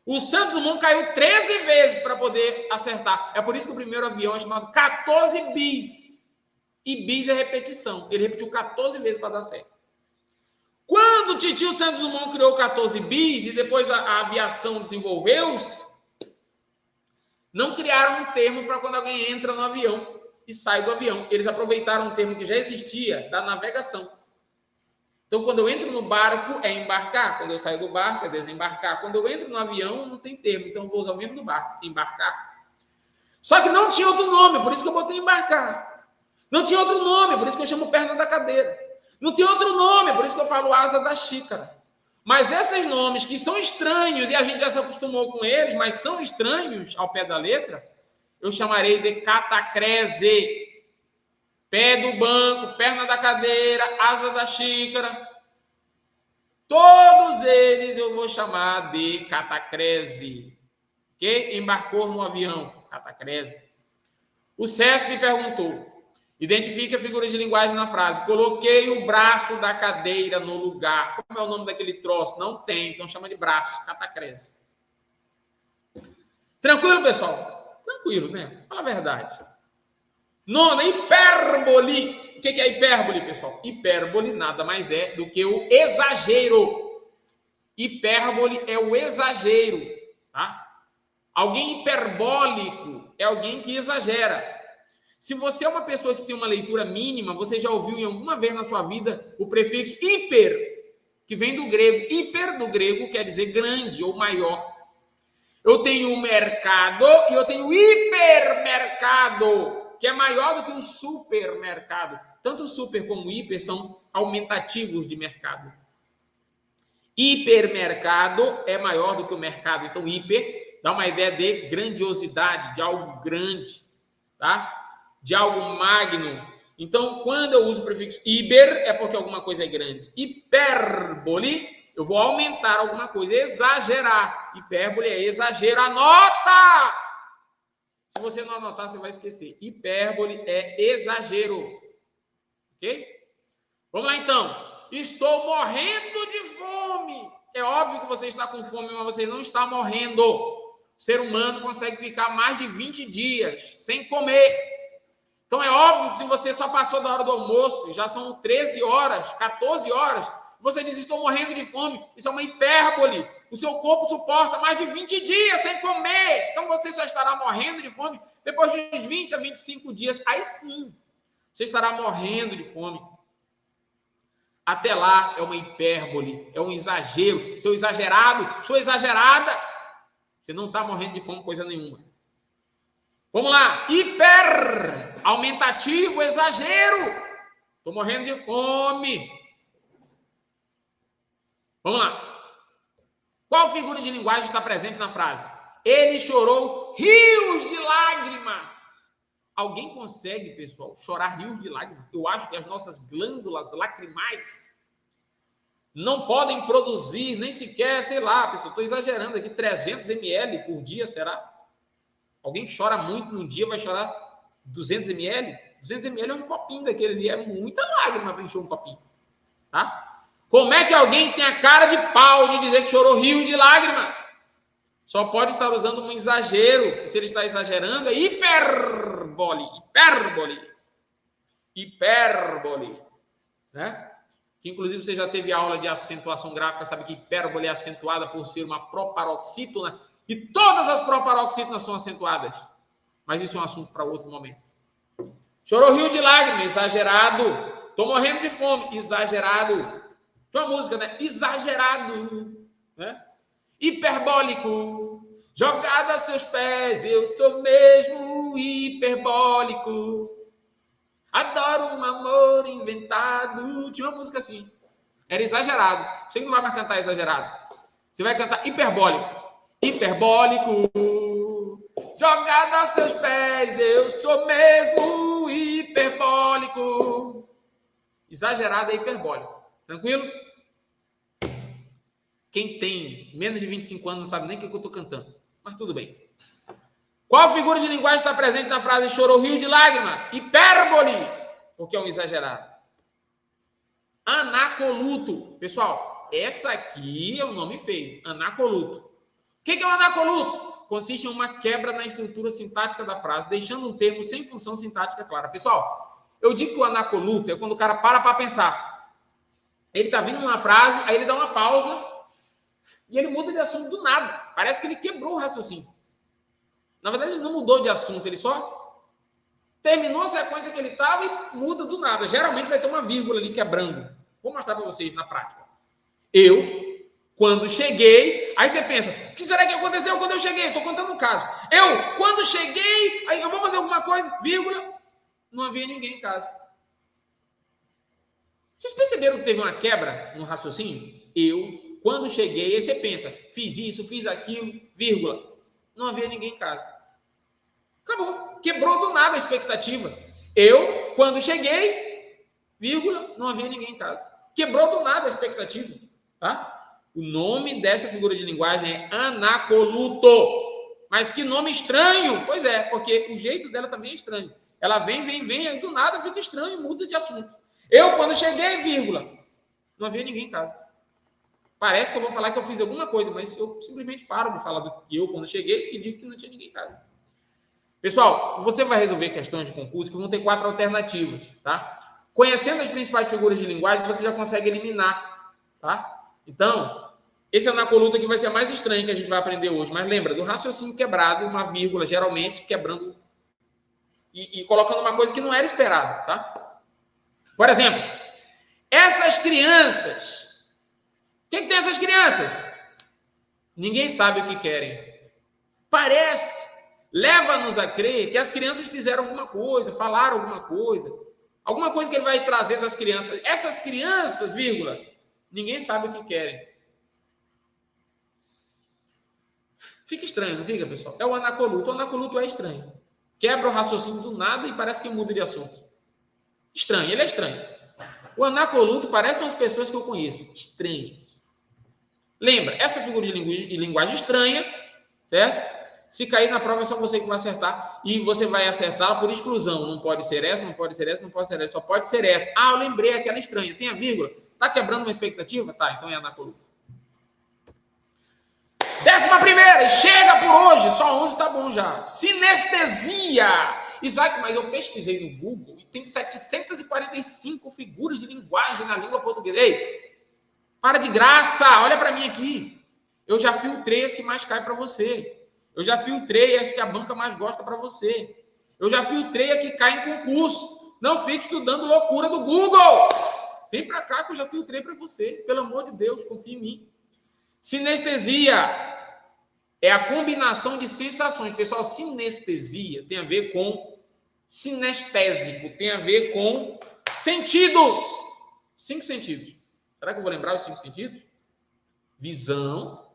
O Santos Dumont caiu 13 vezes para poder acertar. É por isso que o primeiro avião é chamado 14 bis. E bis é repetição. Ele repetiu 14 vezes para dar certo. Quando o Titio Santos Dumont criou 14 bis e depois a aviação desenvolveu-se, não criaram um termo para quando alguém entra no avião e sai do avião. Eles aproveitaram um termo que já existia da navegação. Então, quando eu entro no barco, é embarcar. Quando eu saio do barco, é desembarcar. Quando eu entro no avião, não tem termo. Então, eu vou usar o mesmo do barco, embarcar. Só que não tinha outro nome, por isso que eu botei embarcar. Não tinha outro nome, por isso que eu chamo perna da cadeira. Não tem outro nome, por isso que eu falo asa da xícara. Mas esses nomes que são estranhos, e a gente já se acostumou com eles, mas são estranhos ao pé da letra, eu chamarei de catacrese. Pé do banco, perna da cadeira, asa da xícara. Todos eles eu vou chamar de catacrese. Ok? Embarcou no avião, catacrese. O CESP perguntou, identifique a figura de linguagem na frase. Coloquei o braço da cadeira no lugar. Como é o nome daquele troço? Não tem, então chama de braço, catacrese. Tranquilo, pessoal? Tranquilo, né? Fala a verdade. Nona, hipérbole. O que é hipérbole, pessoal? Hipérbole nada mais é do que o exagero. Hipérbole é o exagero, tá? Alguém hiperbólico é alguém que exagera. Se você é uma pessoa que tem uma leitura mínima, você já ouviu em alguma vez na sua vida o prefixo hiper, que vem do grego. Hiper do grego quer dizer grande ou maior. Eu tenho o mercado e eu tenho o hipermercado, que é maior do que o supermercado. Tanto o super como o hiper são aumentativos de mercado. Hipermercado é maior do que o mercado. Então, hiper dá uma ideia de grandiosidade, de algo grande, tá? De algo magno. Então, quando eu uso o prefixo hiper, é porque alguma coisa é grande. Hipérbole, eu vou aumentar alguma coisa, exagerar. Hipérbole é exagero. Anota! Se você não anotar, você vai esquecer. Hipérbole é exagero. Ok? Vamos lá, então. Estou morrendo de fome. É óbvio que você está com fome, mas você não está morrendo. O ser humano consegue ficar mais de 20 dias sem comer. Então, é óbvio que se você só passou da hora do almoço, já são 13 horas, 14 horas, você diz, estou morrendo de fome. Isso é uma hipérbole. O seu corpo suporta mais de 20 dias sem comer. Então, você só estará morrendo de fome depois de uns 20 a 25 dias. Aí sim, você estará morrendo de fome. Até lá, é uma hipérbole, é um exagero. Sou exagerado, sou exagerada. Você não está morrendo de fome coisa nenhuma. Vamos lá. Hiper, aumentativo, exagero. Estou morrendo de fome. Vamos lá. Qual figura de linguagem está presente na frase? Ele chorou rios de lágrimas. Alguém consegue, pessoal, chorar rios de lágrimas? Eu acho que as nossas glândulas lacrimais não podem produzir nem sequer, sei lá, pessoal, estou exagerando aqui, 300 ml por dia, será? Alguém que chora muito num dia vai chorar 200 ml? 200 ml é um copinho daquele ali, é muita lágrima para encher um copinho, tá? Como é que alguém tem a cara de pau de dizer que chorou rios de lágrima? Só pode estar usando um exagero. Se ele está exagerando, é hipérbole. Hipérbole. Né? Que, inclusive, você já teve aula de acentuação gráfica, sabe que hipérbole é acentuada por ser uma proparoxítona. E todas as proparoxítonas são acentuadas. Mas isso é um assunto para outro momento. Chorou rio de lágrimas, exagerado. Estou morrendo de fome, exagerado. Tem uma música, né? Exagerado. Né? Hiperbólico. Jogado a seus pés, eu sou mesmo hiperbólico. Adoro um amor inventado. Tinha uma música assim. Era exagerado. Você não vai mais cantar exagerado. Você vai cantar hiperbólico. Hiperbólico. Jogado a seus pés, eu sou mesmo hiperbólico. Exagerado é hiperbólico. Tranquilo? Quem tem menos de 25 anos não sabe nem o que eu estou cantando. Mas tudo bem. Qual figura de linguagem está presente na frase chorou rio de lágrima? Hipérbole, porque é um exagerado. Anacoluto. Pessoal, essa aqui é o nome feio. Anacoluto. O que é o anacoluto? Consiste em uma quebra na estrutura sintática da frase, deixando um termo sem função sintática clara. Pessoal, Eu digo que o anacoluto é quando o cara para pensar. Ele tá vindo numa frase, aí ele dá uma pausa e ele muda de assunto do nada. Parece que ele quebrou o raciocínio. Na verdade, ele não mudou de assunto, ele só terminou a sequência que ele estava e muda do nada. Geralmente vai ter uma vírgula ali quebrando. Vou mostrar para vocês na prática. Eu, quando cheguei, aí você pensa, o que será que aconteceu quando eu cheguei? Estou contando um caso. Eu, quando cheguei, aí eu vou fazer alguma coisa, vírgula, não havia ninguém em casa. Vocês perceberam que teve uma quebra no raciocínio? Eu, quando cheguei, aí você pensa, fiz isso, fiz aquilo, vírgula, não havia ninguém em casa. Acabou. Quebrou do nada a expectativa. Eu, quando cheguei, vírgula, não havia ninguém em casa. Quebrou do nada a expectativa. Tá? O nome desta figura de linguagem é anacoluto. Mas que nome estranho! Pois é, porque o jeito dela também é estranho. Ela vem, e do nada fica estranho e muda de assunto. Eu, quando cheguei, vírgula, não havia ninguém em casa. Parece que eu vou falar que eu fiz alguma coisa, mas eu simplesmente paro de falar do que eu, quando cheguei, e digo que não tinha ninguém em casa. Pessoal, você vai resolver questões de concurso que vão ter 4 alternativas, tá? Conhecendo as principais figuras de linguagem, você já consegue eliminar, tá? Então, esse anacoluto aqui vai ser mais estranho que a gente vai aprender hoje, mas lembra, do raciocínio quebrado, uma vírgula, geralmente, quebrando e colocando uma coisa que não era esperada, tá? Por exemplo, essas crianças, o que tem essas crianças? Ninguém sabe o que querem. Parece, leva-nos a crer que as crianças fizeram alguma coisa, falaram alguma coisa que ele vai trazer das crianças. Essas crianças, vírgula, ninguém sabe o que querem. Fica estranho, não fica, pessoal? É o anacoluto. O anacoluto é estranho. Quebra o raciocínio do nada e parece que muda de assunto. Estranho, ele é estranho. O anacoluto parece umas pessoas que eu conheço, estranhas. Lembra, essa figura de linguagem estranha, certo? Se cair na prova é só você que vai acertar. E você vai acertar por exclusão. Não pode ser essa, não pode ser essa, não pode ser essa. Só pode ser essa. Ah, eu lembrei aquela estranha. Tem a vírgula? Tá quebrando uma expectativa? Tá, então é anacoluto. 11ª. Chega por hoje. Só 11 tá bom já. Sinestesia. Isaac, mas eu pesquisei no Google e tem 745 figuras de linguagem na língua portuguesa. Ei, para de graça. Olha para mim aqui. Eu já filtrei as que mais caem para você. Eu já filtrei as que a banca mais gosta para você. Eu já filtrei a que cai em concurso. Não fique estudando loucura do Google. Vem para cá que eu já filtrei para você. Pelo amor de Deus, confia em mim. Sinestesia é a combinação de sensações. Pessoal, sinestesia tem a ver com sinestésico. Tem a ver com sentidos. 5 sentidos. Será que eu vou lembrar os 5 sentidos? Visão,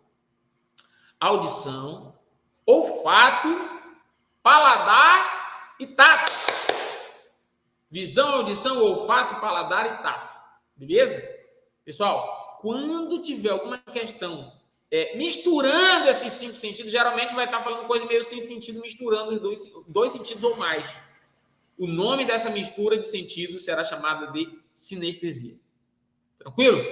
audição, olfato, paladar e tato. Visão, audição, olfato, paladar e tato. Beleza? Pessoal, quando tiver alguma questão misturando esses 5 sentidos, geralmente vai estar falando coisa meio sem sentido, misturando os dois sentidos ou mais. O nome dessa mistura de sentidos será chamada de sinestesia. Tranquilo?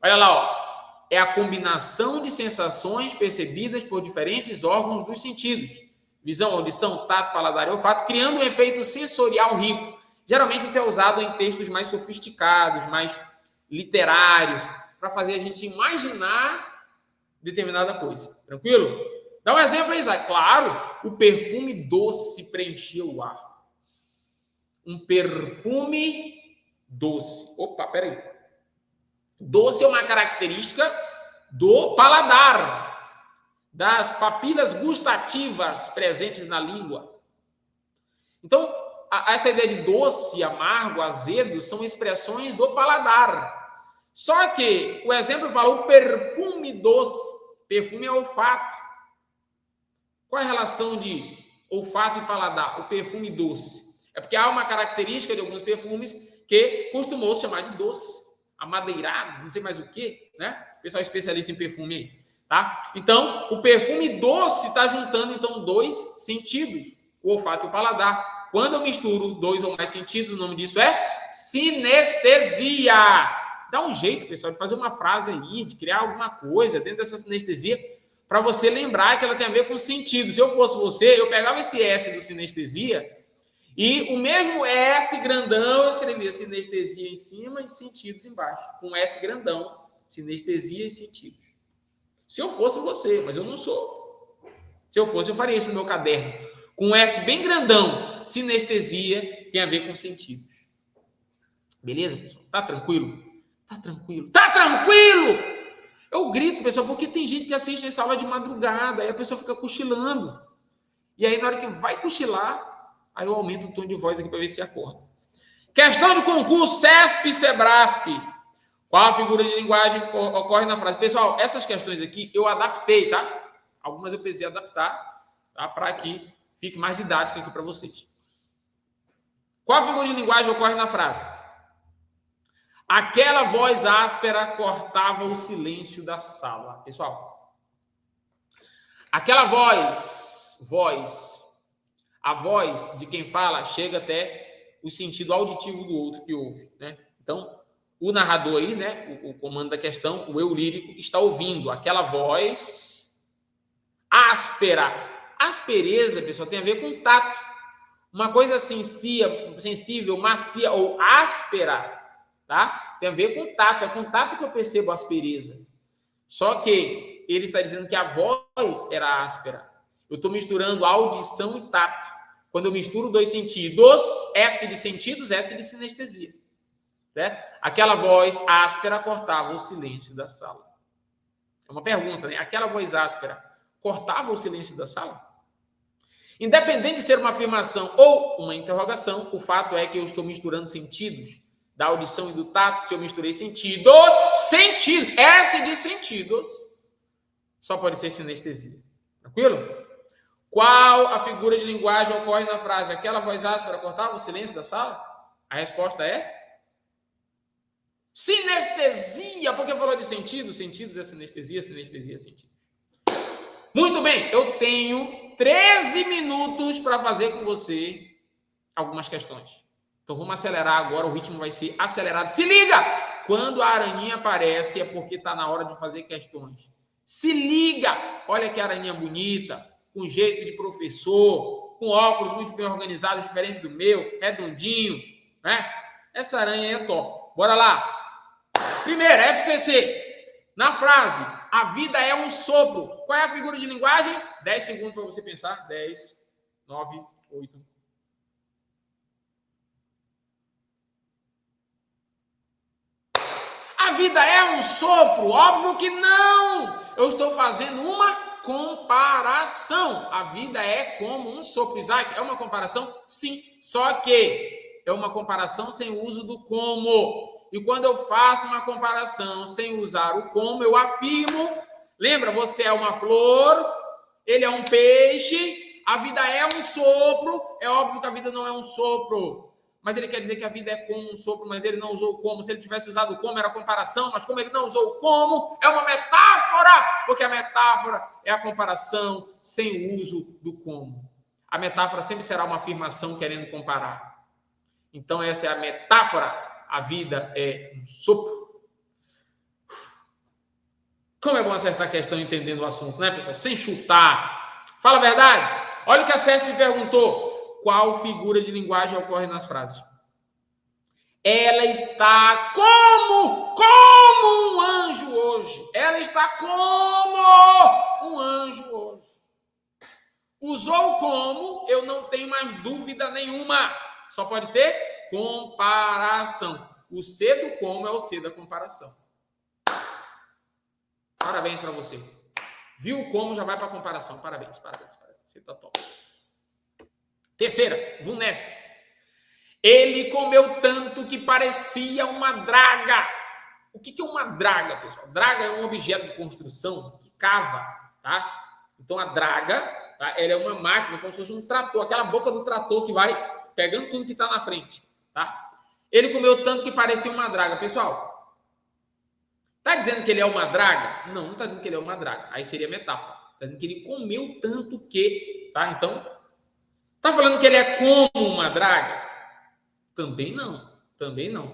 Olha lá, ó. É a combinação de sensações percebidas por diferentes órgãos dos sentidos. Visão, audição, tato, paladar e olfato, criando um efeito sensorial rico. Geralmente isso é usado em textos mais sofisticados, mais literários, para fazer a gente imaginar determinada coisa. Tranquilo? Dá um exemplo aí, Isaac. Claro, o perfume doce preencheu o ar. Um perfume doce. Opa, peraí. Doce é uma característica do paladar, das papilas gustativas presentes na língua. Então, essa ideia de doce, amargo, azedo são expressões do paladar. Só que o exemplo falou o perfume doce. Perfume é olfato. Qual é a relação de olfato e paladar? O perfume doce. É porque há uma característica de alguns perfumes que costumou se chamar de doce. Amadeirado, não sei mais o que, né? O pessoal especialista em perfume aí, tá? Então, o perfume doce está juntando, então, 2 sentidos, o olfato e o paladar. Quando eu misturo 2 ou mais sentidos, o nome disso é sinestesia. Dá um jeito, pessoal, de fazer uma frase aí, de criar alguma coisa dentro dessa sinestesia, para você lembrar que ela tem a ver com sentido. Se eu fosse você, eu pegava esse S do sinestesia E o mesmo S grandão, eu escrevia sinestesia em cima e sentidos embaixo. Com S grandão, sinestesia e sentidos. Se eu fosse você, mas eu não sou. Se eu fosse, eu faria isso no meu caderno. Com S bem grandão, sinestesia tem a ver com sentidos. Beleza, pessoal? Tá tranquilo? Tá tranquilo? Tá tranquilo? Eu grito, pessoal, porque tem gente que assiste essa aula de madrugada, aí a pessoa fica cochilando. E aí, na hora que vai cochilar, aí eu aumento o tom de voz aqui para ver se acorda. Questão de concurso CESP e SEBRASP. Qual a figura de linguagem ocorre na frase? Pessoal, essas questões aqui eu adaptei, tá? Algumas eu precisei adaptar, tá? Para que fique mais didático aqui para vocês. Qual a figura de linguagem ocorre na frase? Aquela voz áspera cortava o silêncio da sala. Pessoal, aquela a voz de quem fala chega até o sentido auditivo do outro que ouve, né? Então, o narrador aí, né, o comando da questão, o eu lírico, está ouvindo aquela voz áspera. Aspereza, pessoal, tem a ver com tato. Uma coisa sensível, macia ou áspera, tá? Tem a ver com tato. É com tato que eu percebo a aspereza. Só que ele está dizendo que a voz era áspera. Eu estou misturando audição e tato. Quando eu misturo dois sentidos, S de sentidos, S de sinestesia. Certo? Aquela voz áspera cortava o silêncio da sala. É uma pergunta, né? Aquela voz áspera cortava o silêncio da sala? Independente de ser uma afirmação ou uma interrogação, o fato é que eu estou misturando sentidos da audição e do tato. Se eu misturei sentidos, S de sentidos, só pode ser sinestesia. Tranquilo? Qual a figura de linguagem ocorre na frase? Aquela voz áspera cortava o silêncio da sala? A resposta é sinestesia, porque falou de sentidos. Sentidos é sinestesia, sinestesia é sentidos. Muito bem, eu tenho 13 minutos para fazer com você algumas questões. Então vamos acelerar agora, o ritmo vai ser acelerado. Se liga! Quando a araninha aparece é porque está na hora de fazer questões. Se liga! Olha que araninha bonita, com jeito de professor, com óculos muito bem organizados, diferente do meu, redondinho, né? Essa aranha é top. Bora lá! Primeiro, FCC. Na frase, a vida é um sopro. Qual é a figura de linguagem? 10 segundos para você pensar. 10, 9, 8. A vida é um sopro? Óbvio que não! Eu estou fazendo uma comparação. A vida é como um sopro. Isaac, é uma comparação? Sim. Só que é uma comparação sem o uso do como. E quando eu faço uma comparação sem usar o como, eu afirmo. Lembra, você é uma flor, ele é um peixe, a vida é um sopro. É óbvio que a vida não é um sopro. Mas ele quer dizer que a vida é como um sopro, mas ele não usou o como. Se ele tivesse usado o como, era comparação, mas como ele não usou o como, é uma metáfora, porque a metáfora é a comparação sem o uso do como. A metáfora sempre será uma afirmação querendo comparar. Então, essa é a metáfora. A vida é um sopro. Como é bom acertar a questão entendendo o assunto, né, pessoal? Sem chutar. Fala a verdade. Olha o que a CESP me perguntou. Qual figura de linguagem ocorre nas frases? Ela está como um anjo hoje. Ela está como um anjo hoje. Usou como, eu não tenho mais dúvida nenhuma. Só pode ser comparação. O C do como é o C da comparação. Parabéns para você. Viu como, já vai para a comparação. Parabéns. Você tá top. Terceira, VUNESP. Ele comeu tanto que parecia uma draga. O que é uma draga, pessoal? Draga é um objeto de construção que cava, tá? Então, a draga, tá? Ela é uma máquina, como se fosse um trator. Aquela boca do trator que vai pegando tudo que está na frente, tá? Ele comeu tanto que parecia uma draga. Pessoal, tá dizendo que ele é uma draga? Não tá dizendo que ele é uma draga. Aí seria metáfora. Tá dizendo que ele comeu tanto que, tá? Então, tá falando que ele é como uma draga? Também não.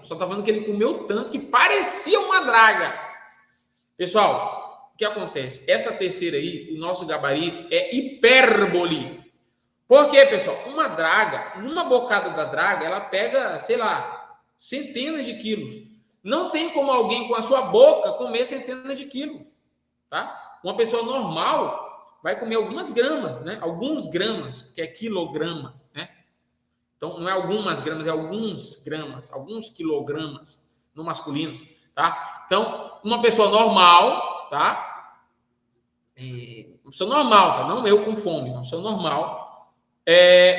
Só tá falando que ele comeu tanto que parecia uma draga. Pessoal, o que acontece? Essa terceira aí, o nosso gabarito é hipérbole. Por quê, pessoal? Uma draga, numa bocada da draga, ela pega, sei lá, centenas de quilos. Não tem como alguém com a sua boca comer centenas de quilos, tá? Uma pessoa normal vai comer algumas gramas, né? Alguns gramas, que é quilograma, né? Então, não é algumas gramas, é alguns gramas, alguns quilogramas no masculino, tá? Então, uma pessoa normal, tá? Uma pessoa normal, tá? Não eu com fome, uma pessoa normal,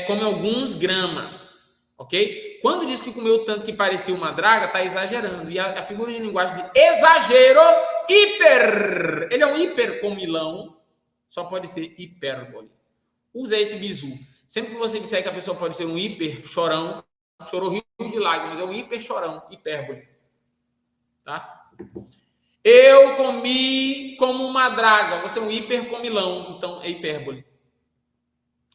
come alguns gramas, ok? Quando diz que comeu tanto que parecia uma draga, tá exagerando. E a figura de linguagem de exagero, ele é um hipercomilão, só pode ser hipérbole. Usa esse bizu. Sempre que você disser que a pessoa pode ser um hiper chorão, chorou rio de lágrimas, é um hiper chorão, hipérbole. Tá? Eu comi como uma draga, você é um hipercomilão, então é hipérbole.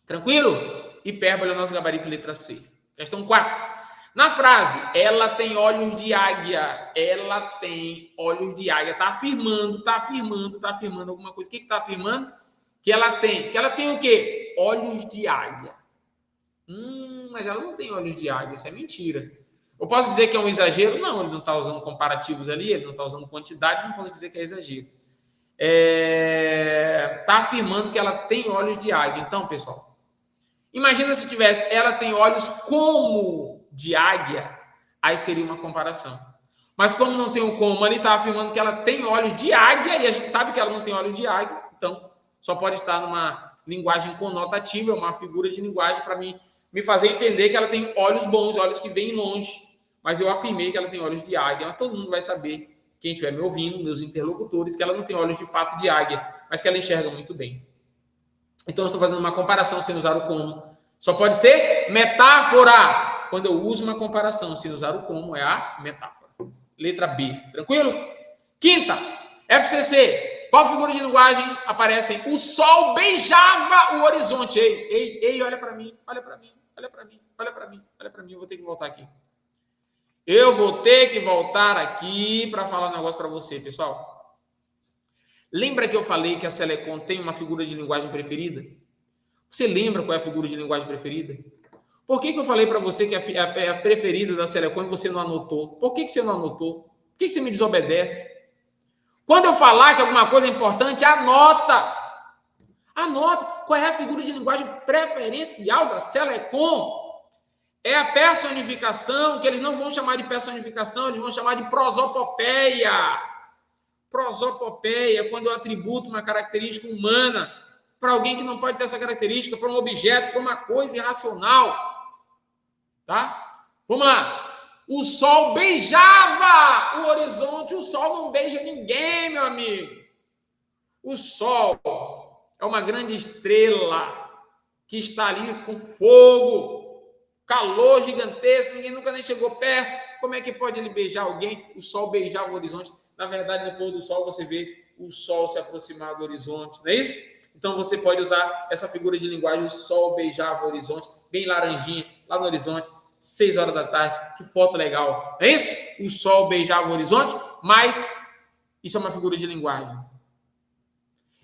Tranquilo? Hipérbole é o nosso gabarito, letra C. Questão 4. Na frase, ela tem olhos de águia. Ela tem olhos de águia. Tá afirmando alguma coisa. O que tá afirmando? Que ela tem o quê? Olhos de águia. Mas ela não tem olhos de águia, isso é mentira. Eu posso dizer que é um exagero? Não, ele não está usando comparativos ali, ele não está usando quantidade, não posso dizer que é exagero. Está afirmando que ela tem olhos de águia. Então, pessoal, imagina se tivesse, ela tem olhos como de águia, aí seria uma comparação. Mas como não tem o como, ele está afirmando que ela tem olhos de águia, e a gente sabe que ela não tem olhos de águia, então só pode estar numa linguagem conotativa, uma figura de linguagem para me fazer entender que ela tem olhos bons, olhos que vêm longe. Mas eu afirmei que ela tem olhos de águia. Mas todo mundo vai saber, quem estiver me ouvindo, meus interlocutores, que ela não tem olhos de fato de águia, mas que ela enxerga muito bem. Então, eu estou fazendo uma comparação sem usar o como. Só pode ser metáfora. Quando eu uso uma comparação sem usar o como, é a metáfora. Letra B. Tranquilo? Quinta. FCC. Qual figura de linguagem aparece? O sol beijava o horizonte. Ei, olha para mim. Eu vou ter que voltar aqui. Eu vou ter que voltar aqui para falar um negócio para você, pessoal. Lembra que eu falei que a Selecon tem uma figura de linguagem preferida? Você lembra qual é a figura de linguagem preferida? Por que eu falei para você que é a preferida da Selecon e você não anotou? Por que você não anotou? Por que você me desobedece? Quando eu falar que alguma coisa é importante, anota. Anota. Qual é a figura de linguagem preferencial da Selecon? É a personificação, que eles não vão chamar de personificação, eles vão chamar de prosopopeia. Prosopopeia, quando eu atributo uma característica humana para alguém que não pode ter essa característica, para um objeto, para uma coisa irracional. Tá? Vamos lá. O sol beijava o horizonte. O sol não beija ninguém, meu amigo. O sol é uma grande estrela que está ali com fogo, calor gigantesco, ninguém nunca nem chegou perto. Como é que pode ele beijar alguém? O sol beijava o horizonte. Na verdade, no pôr do sol, você vê o sol se aproximar do horizonte, não é isso? Então, você pode usar essa figura de linguagem, o sol beijava o horizonte, bem laranjinha, lá no horizonte, 6 horas da tarde, que foto legal, não é isso? O sol beijava o horizonte, mas isso é uma figura de linguagem.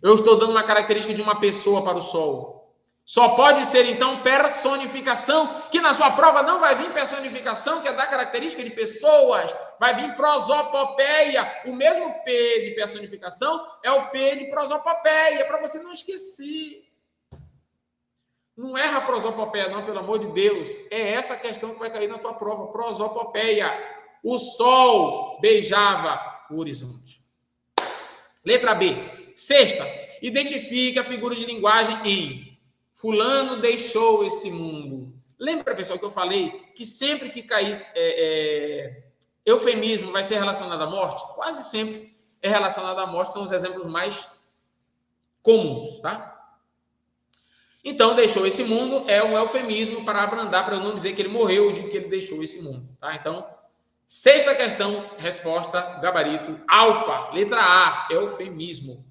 Eu estou dando uma característica de uma pessoa para o sol. Só pode ser, então, personificação, que na sua prova não vai vir personificação, que é da característica de pessoas, vai vir prosopopeia. O mesmo P de personificação é o P de prosopopeia, para você não esquecer. Não erra a prosopopeia, não, pelo amor de Deus. É essa questão que vai cair na tua prova, prosopopeia. O sol beijava o horizonte. Letra B. Sexta, identifique a figura de linguagem em fulano deixou este mundo. Lembra, pessoal, que eu falei que sempre que cair eufemismo vai ser relacionado à morte? Quase sempre é relacionado à morte, são os exemplos mais comuns, tá? Então, deixou esse mundo é um eufemismo para abrandar, para eu não dizer que ele morreu ou de que ele deixou esse mundo, tá? Então, sexta questão, resposta, gabarito, alfa, letra A, eufemismo.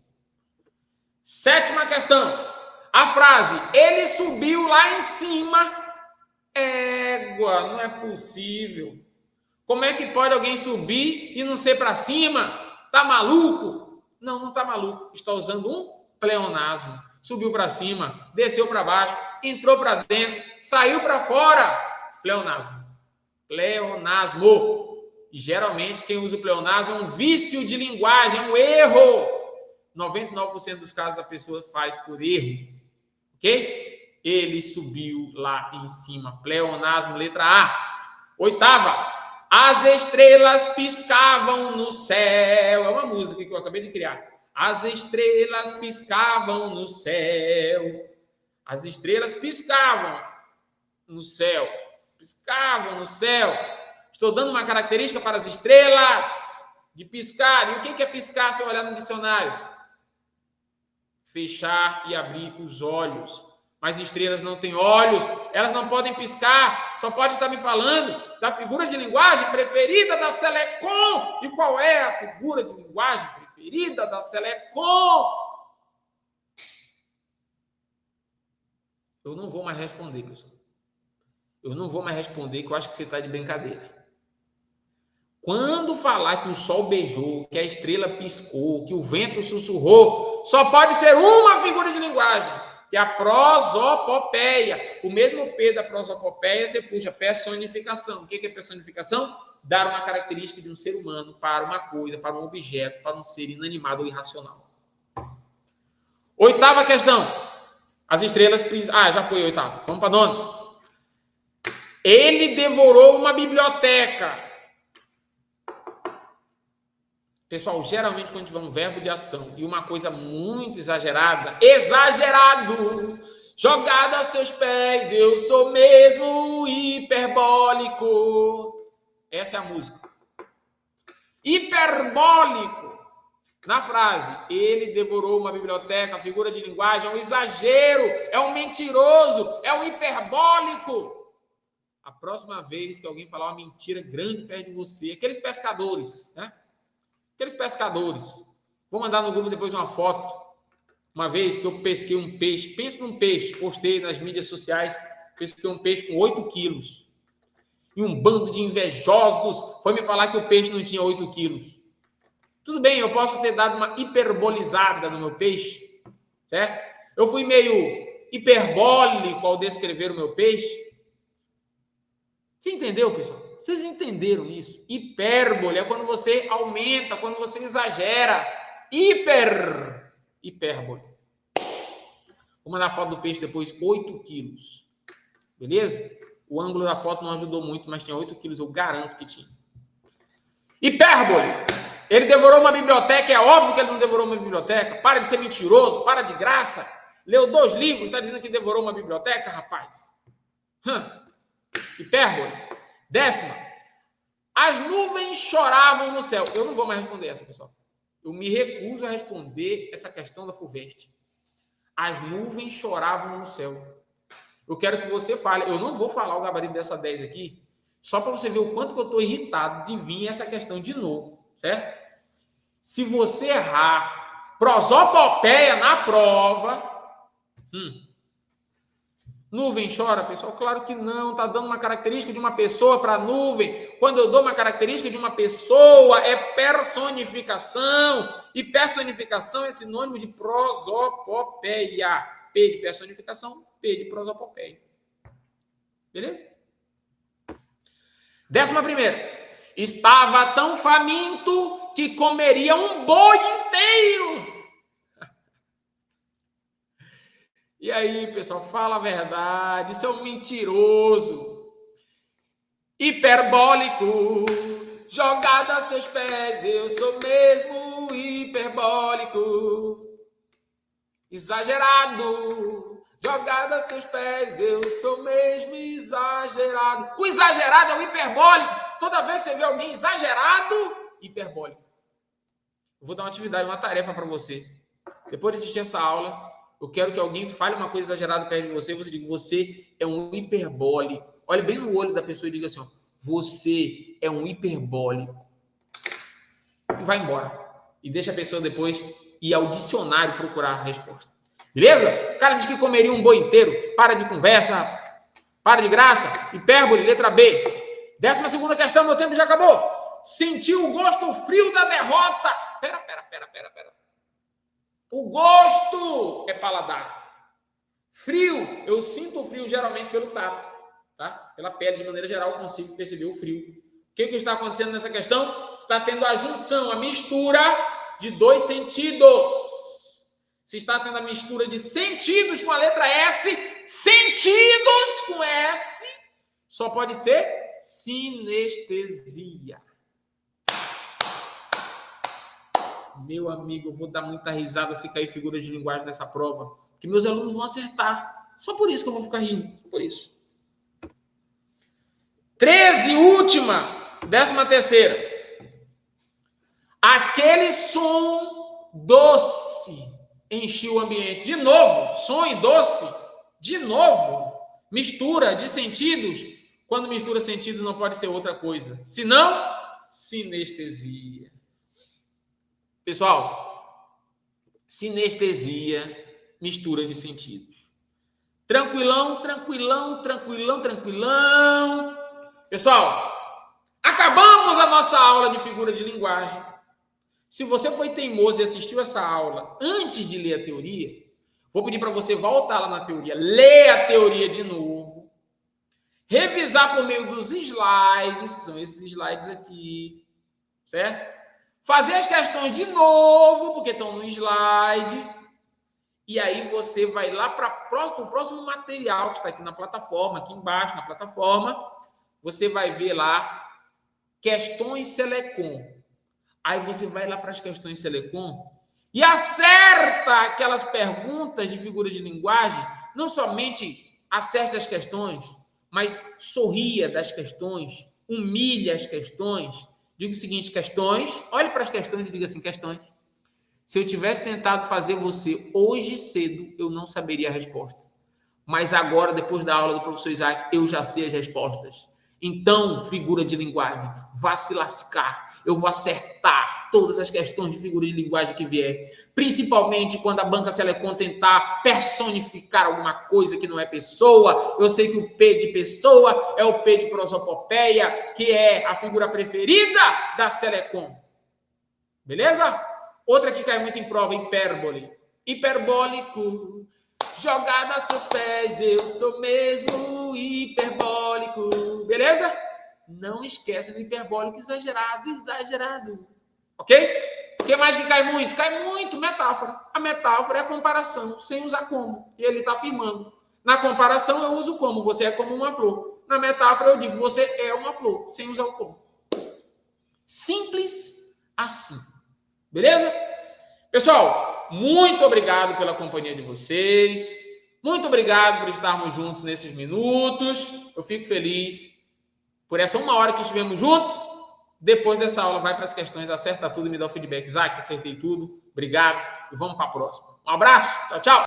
Sétima questão, a frase, ele subiu lá em cima, égua, não é possível. Como é que pode alguém subir e não ser para cima? Tá maluco? Não tá maluco, está usando um pleonasmo. Subiu para cima, desceu para baixo. entrou para dentro, saiu para fora. Pleonasmo. Pleonasmo. E geralmente quem usa o pleonasmo é um vício de linguagem, é um erro. 99% dos casos a pessoa faz por erro. Ok? Ele subiu lá em cima. Pleonasmo, letra A. 8ª. As estrelas piscavam no céu. É uma música que eu acabei de criar. As estrelas piscavam no céu. As estrelas piscavam no céu. Piscavam no céu. Estou dando uma característica para as estrelas de piscar. E o que é piscar se eu olhar no dicionário? Fechar e abrir os olhos. Mas estrelas não têm olhos, elas não podem piscar, só pode estar me falando da figura de linguagem preferida da Selecom. E qual é a figura de linguagem preferida da Selecom? Eu não vou mais responder, pessoal. Eu não vou mais responder, que eu acho que você está de brincadeira. Quando falar que o sol beijou, que a estrela piscou, que o vento sussurrou, só pode ser uma figura de linguagem, que é a prosopopeia. O mesmo P da prosopopeia, você puxa personificação. O que é personificação? Dar uma característica de um ser humano para uma coisa, para um objeto, para um ser inanimado ou irracional. 8ª questão. As estrelas... já foi a 8ª. Vamos para a 9ª. Ele devorou uma biblioteca. Pessoal, geralmente quando tiver um verbo de ação e uma coisa muito exagerada, exagerado, jogado aos seus pés, eu sou mesmo hiperbólico. Essa é a música. Hiperbólico. Na frase, ele devorou uma biblioteca, a figura de linguagem é um exagero, é um mentiroso, é um hiperbólico. A próxima vez que alguém falar uma mentira grande perto de você, aqueles pescadores, né? Aqueles pescadores. Vou mandar no grupo depois uma foto. Uma vez que eu pesquei um peixe. Pense num peixe. Postei nas mídias sociais. Pesquei um peixe com 8 quilos. E um bando de invejosos foi me falar que o peixe não tinha 8 quilos. Tudo bem, eu posso ter dado uma hiperbolizada no meu peixe. Certo? Eu fui meio hiperbólico ao descrever o meu peixe. Você entendeu, pessoal? Vocês entenderam isso? Hipérbole é quando você aumenta, quando você exagera. Hipérbole. Vou mandar a foto do peixe depois, 8 quilos. Beleza? O ângulo da foto não ajudou muito, mas tinha 8 quilos, eu garanto que tinha. Hipérbole. Ele devorou uma biblioteca, é óbvio que ele não devorou uma biblioteca. Para de ser mentiroso, para de graça. Leu 2 livros, está dizendo que devorou uma biblioteca, rapaz? Hipérbole. 10ª. As nuvens choravam no céu. Eu não vou mais responder essa, pessoal. Eu me recuso a responder essa questão da FUVEST. As nuvens choravam no céu. Eu quero que você fale. Eu não vou falar o gabarito dessa 10 aqui, só para você ver o quanto que eu estou irritado de vir essa questão de novo, certo? Se você errar prosopopeia na prova... Nuvem chora, pessoal? Claro que não. Está dando uma característica de uma pessoa para a nuvem. Quando eu dou uma característica de uma pessoa, é personificação. E personificação é sinônimo de prosopopeia. P de personificação, P de prosopopeia. Beleza? 11ª. Estava tão faminto que comeria um boi inteiro. E aí, pessoal, fala a verdade. Isso é um mentiroso. Hiperbólico. Jogado a seus pés, eu sou mesmo hiperbólico. Exagerado. Jogado a seus pés, eu sou mesmo exagerado. O exagerado é o hiperbólico. Toda vez que você vê alguém exagerado, hiperbólico. Eu vou dar uma atividade, uma tarefa para você. Depois de assistir essa aula, eu quero que alguém fale uma coisa exagerada perto de você. Você diga, você é um hiperbólico. Olhe bem no olho da pessoa e diga assim, ó, você é um hiperbólico. E vai embora. E deixa a pessoa depois ir ao dicionário procurar a resposta. Beleza? O cara diz que comeria um boi inteiro. Para de conversa. Para de graça. Hipérbole, letra B. 12ª questão, meu tempo já acabou. Sentiu o gosto frio da derrota. Pera. O gosto é paladar. Frio, eu sinto o frio geralmente pelo tato, tá? Pela pele, de maneira geral, eu consigo perceber o frio. O que está acontecendo nessa questão? Está tendo a junção, a mistura de dois sentidos. Se está tendo a mistura de sentidos com a letra S, sentidos com S, só pode ser sinestesia. Meu amigo, eu vou dar muita risada se cair figura de linguagem nessa prova, porque meus alunos vão acertar. Só por isso que eu vou ficar rindo, só por isso. 13, última, 13ª. Aquele som doce encheu o ambiente. De novo, som e doce. De novo, mistura de sentidos. Quando mistura sentidos, não pode ser outra coisa, senão sinestesia. Pessoal, sinestesia, mistura de sentidos. Tranquilão, tranquilão, tranquilão, tranquilão. Pessoal, acabamos a nossa aula de figura de linguagem. Se você foi teimoso e assistiu essa aula antes de ler a teoria, vou pedir para você voltar lá na teoria, ler a teoria de novo, revisar por meio dos slides, que são esses slides aqui, certo? Fazer as questões de novo, porque estão no slide, e aí você vai lá para o próximo material que está aqui na plataforma, aqui embaixo na plataforma, você vai ver lá questões Selecom. Aí você vai lá para as questões Selecom e acerta aquelas perguntas de figura de linguagem, não somente acerte as questões, mas sorria das questões, humilhe as questões. Diga o seguinte, questões, olhe para as questões e diga assim, questões. Se eu tivesse tentado fazer você hoje cedo, eu não saberia a resposta. Mas agora, depois da aula do professor Isaac, eu já sei as respostas. Então, figura de linguagem, vá se lascar. Eu vou acertar todas as questões de figura de linguagem que vier. Principalmente quando a banca Selecom tentar personificar alguma coisa que não é pessoa. Eu sei que o P de pessoa é o P de prosopopeia, que é a figura preferida da Selecom. Beleza? Outra que cai muito em prova, hipérbole. Hiperbólico. Jogada a seus pés, eu sou mesmo hiperbólico. Beleza? Não esquece do hiperbólico exagerado, exagerado. Ok? O que mais que cai muito? Cai muito metáfora. A metáfora é a comparação, sem usar como. E ele está afirmando. Na comparação eu uso como, você é como uma flor. Na metáfora eu digo, você é uma flor, sem usar o como. Simples assim. Beleza? Pessoal, muito obrigado pela companhia de vocês. Muito obrigado por estarmos juntos nesses minutos. Eu fico feliz por essa 1 hora que estivemos juntos. Depois dessa aula, vai para as questões, acerta tudo e me dá o feedback. Isaac, acertei tudo. Obrigado e vamos para a próxima. Um abraço. Tchau, tchau.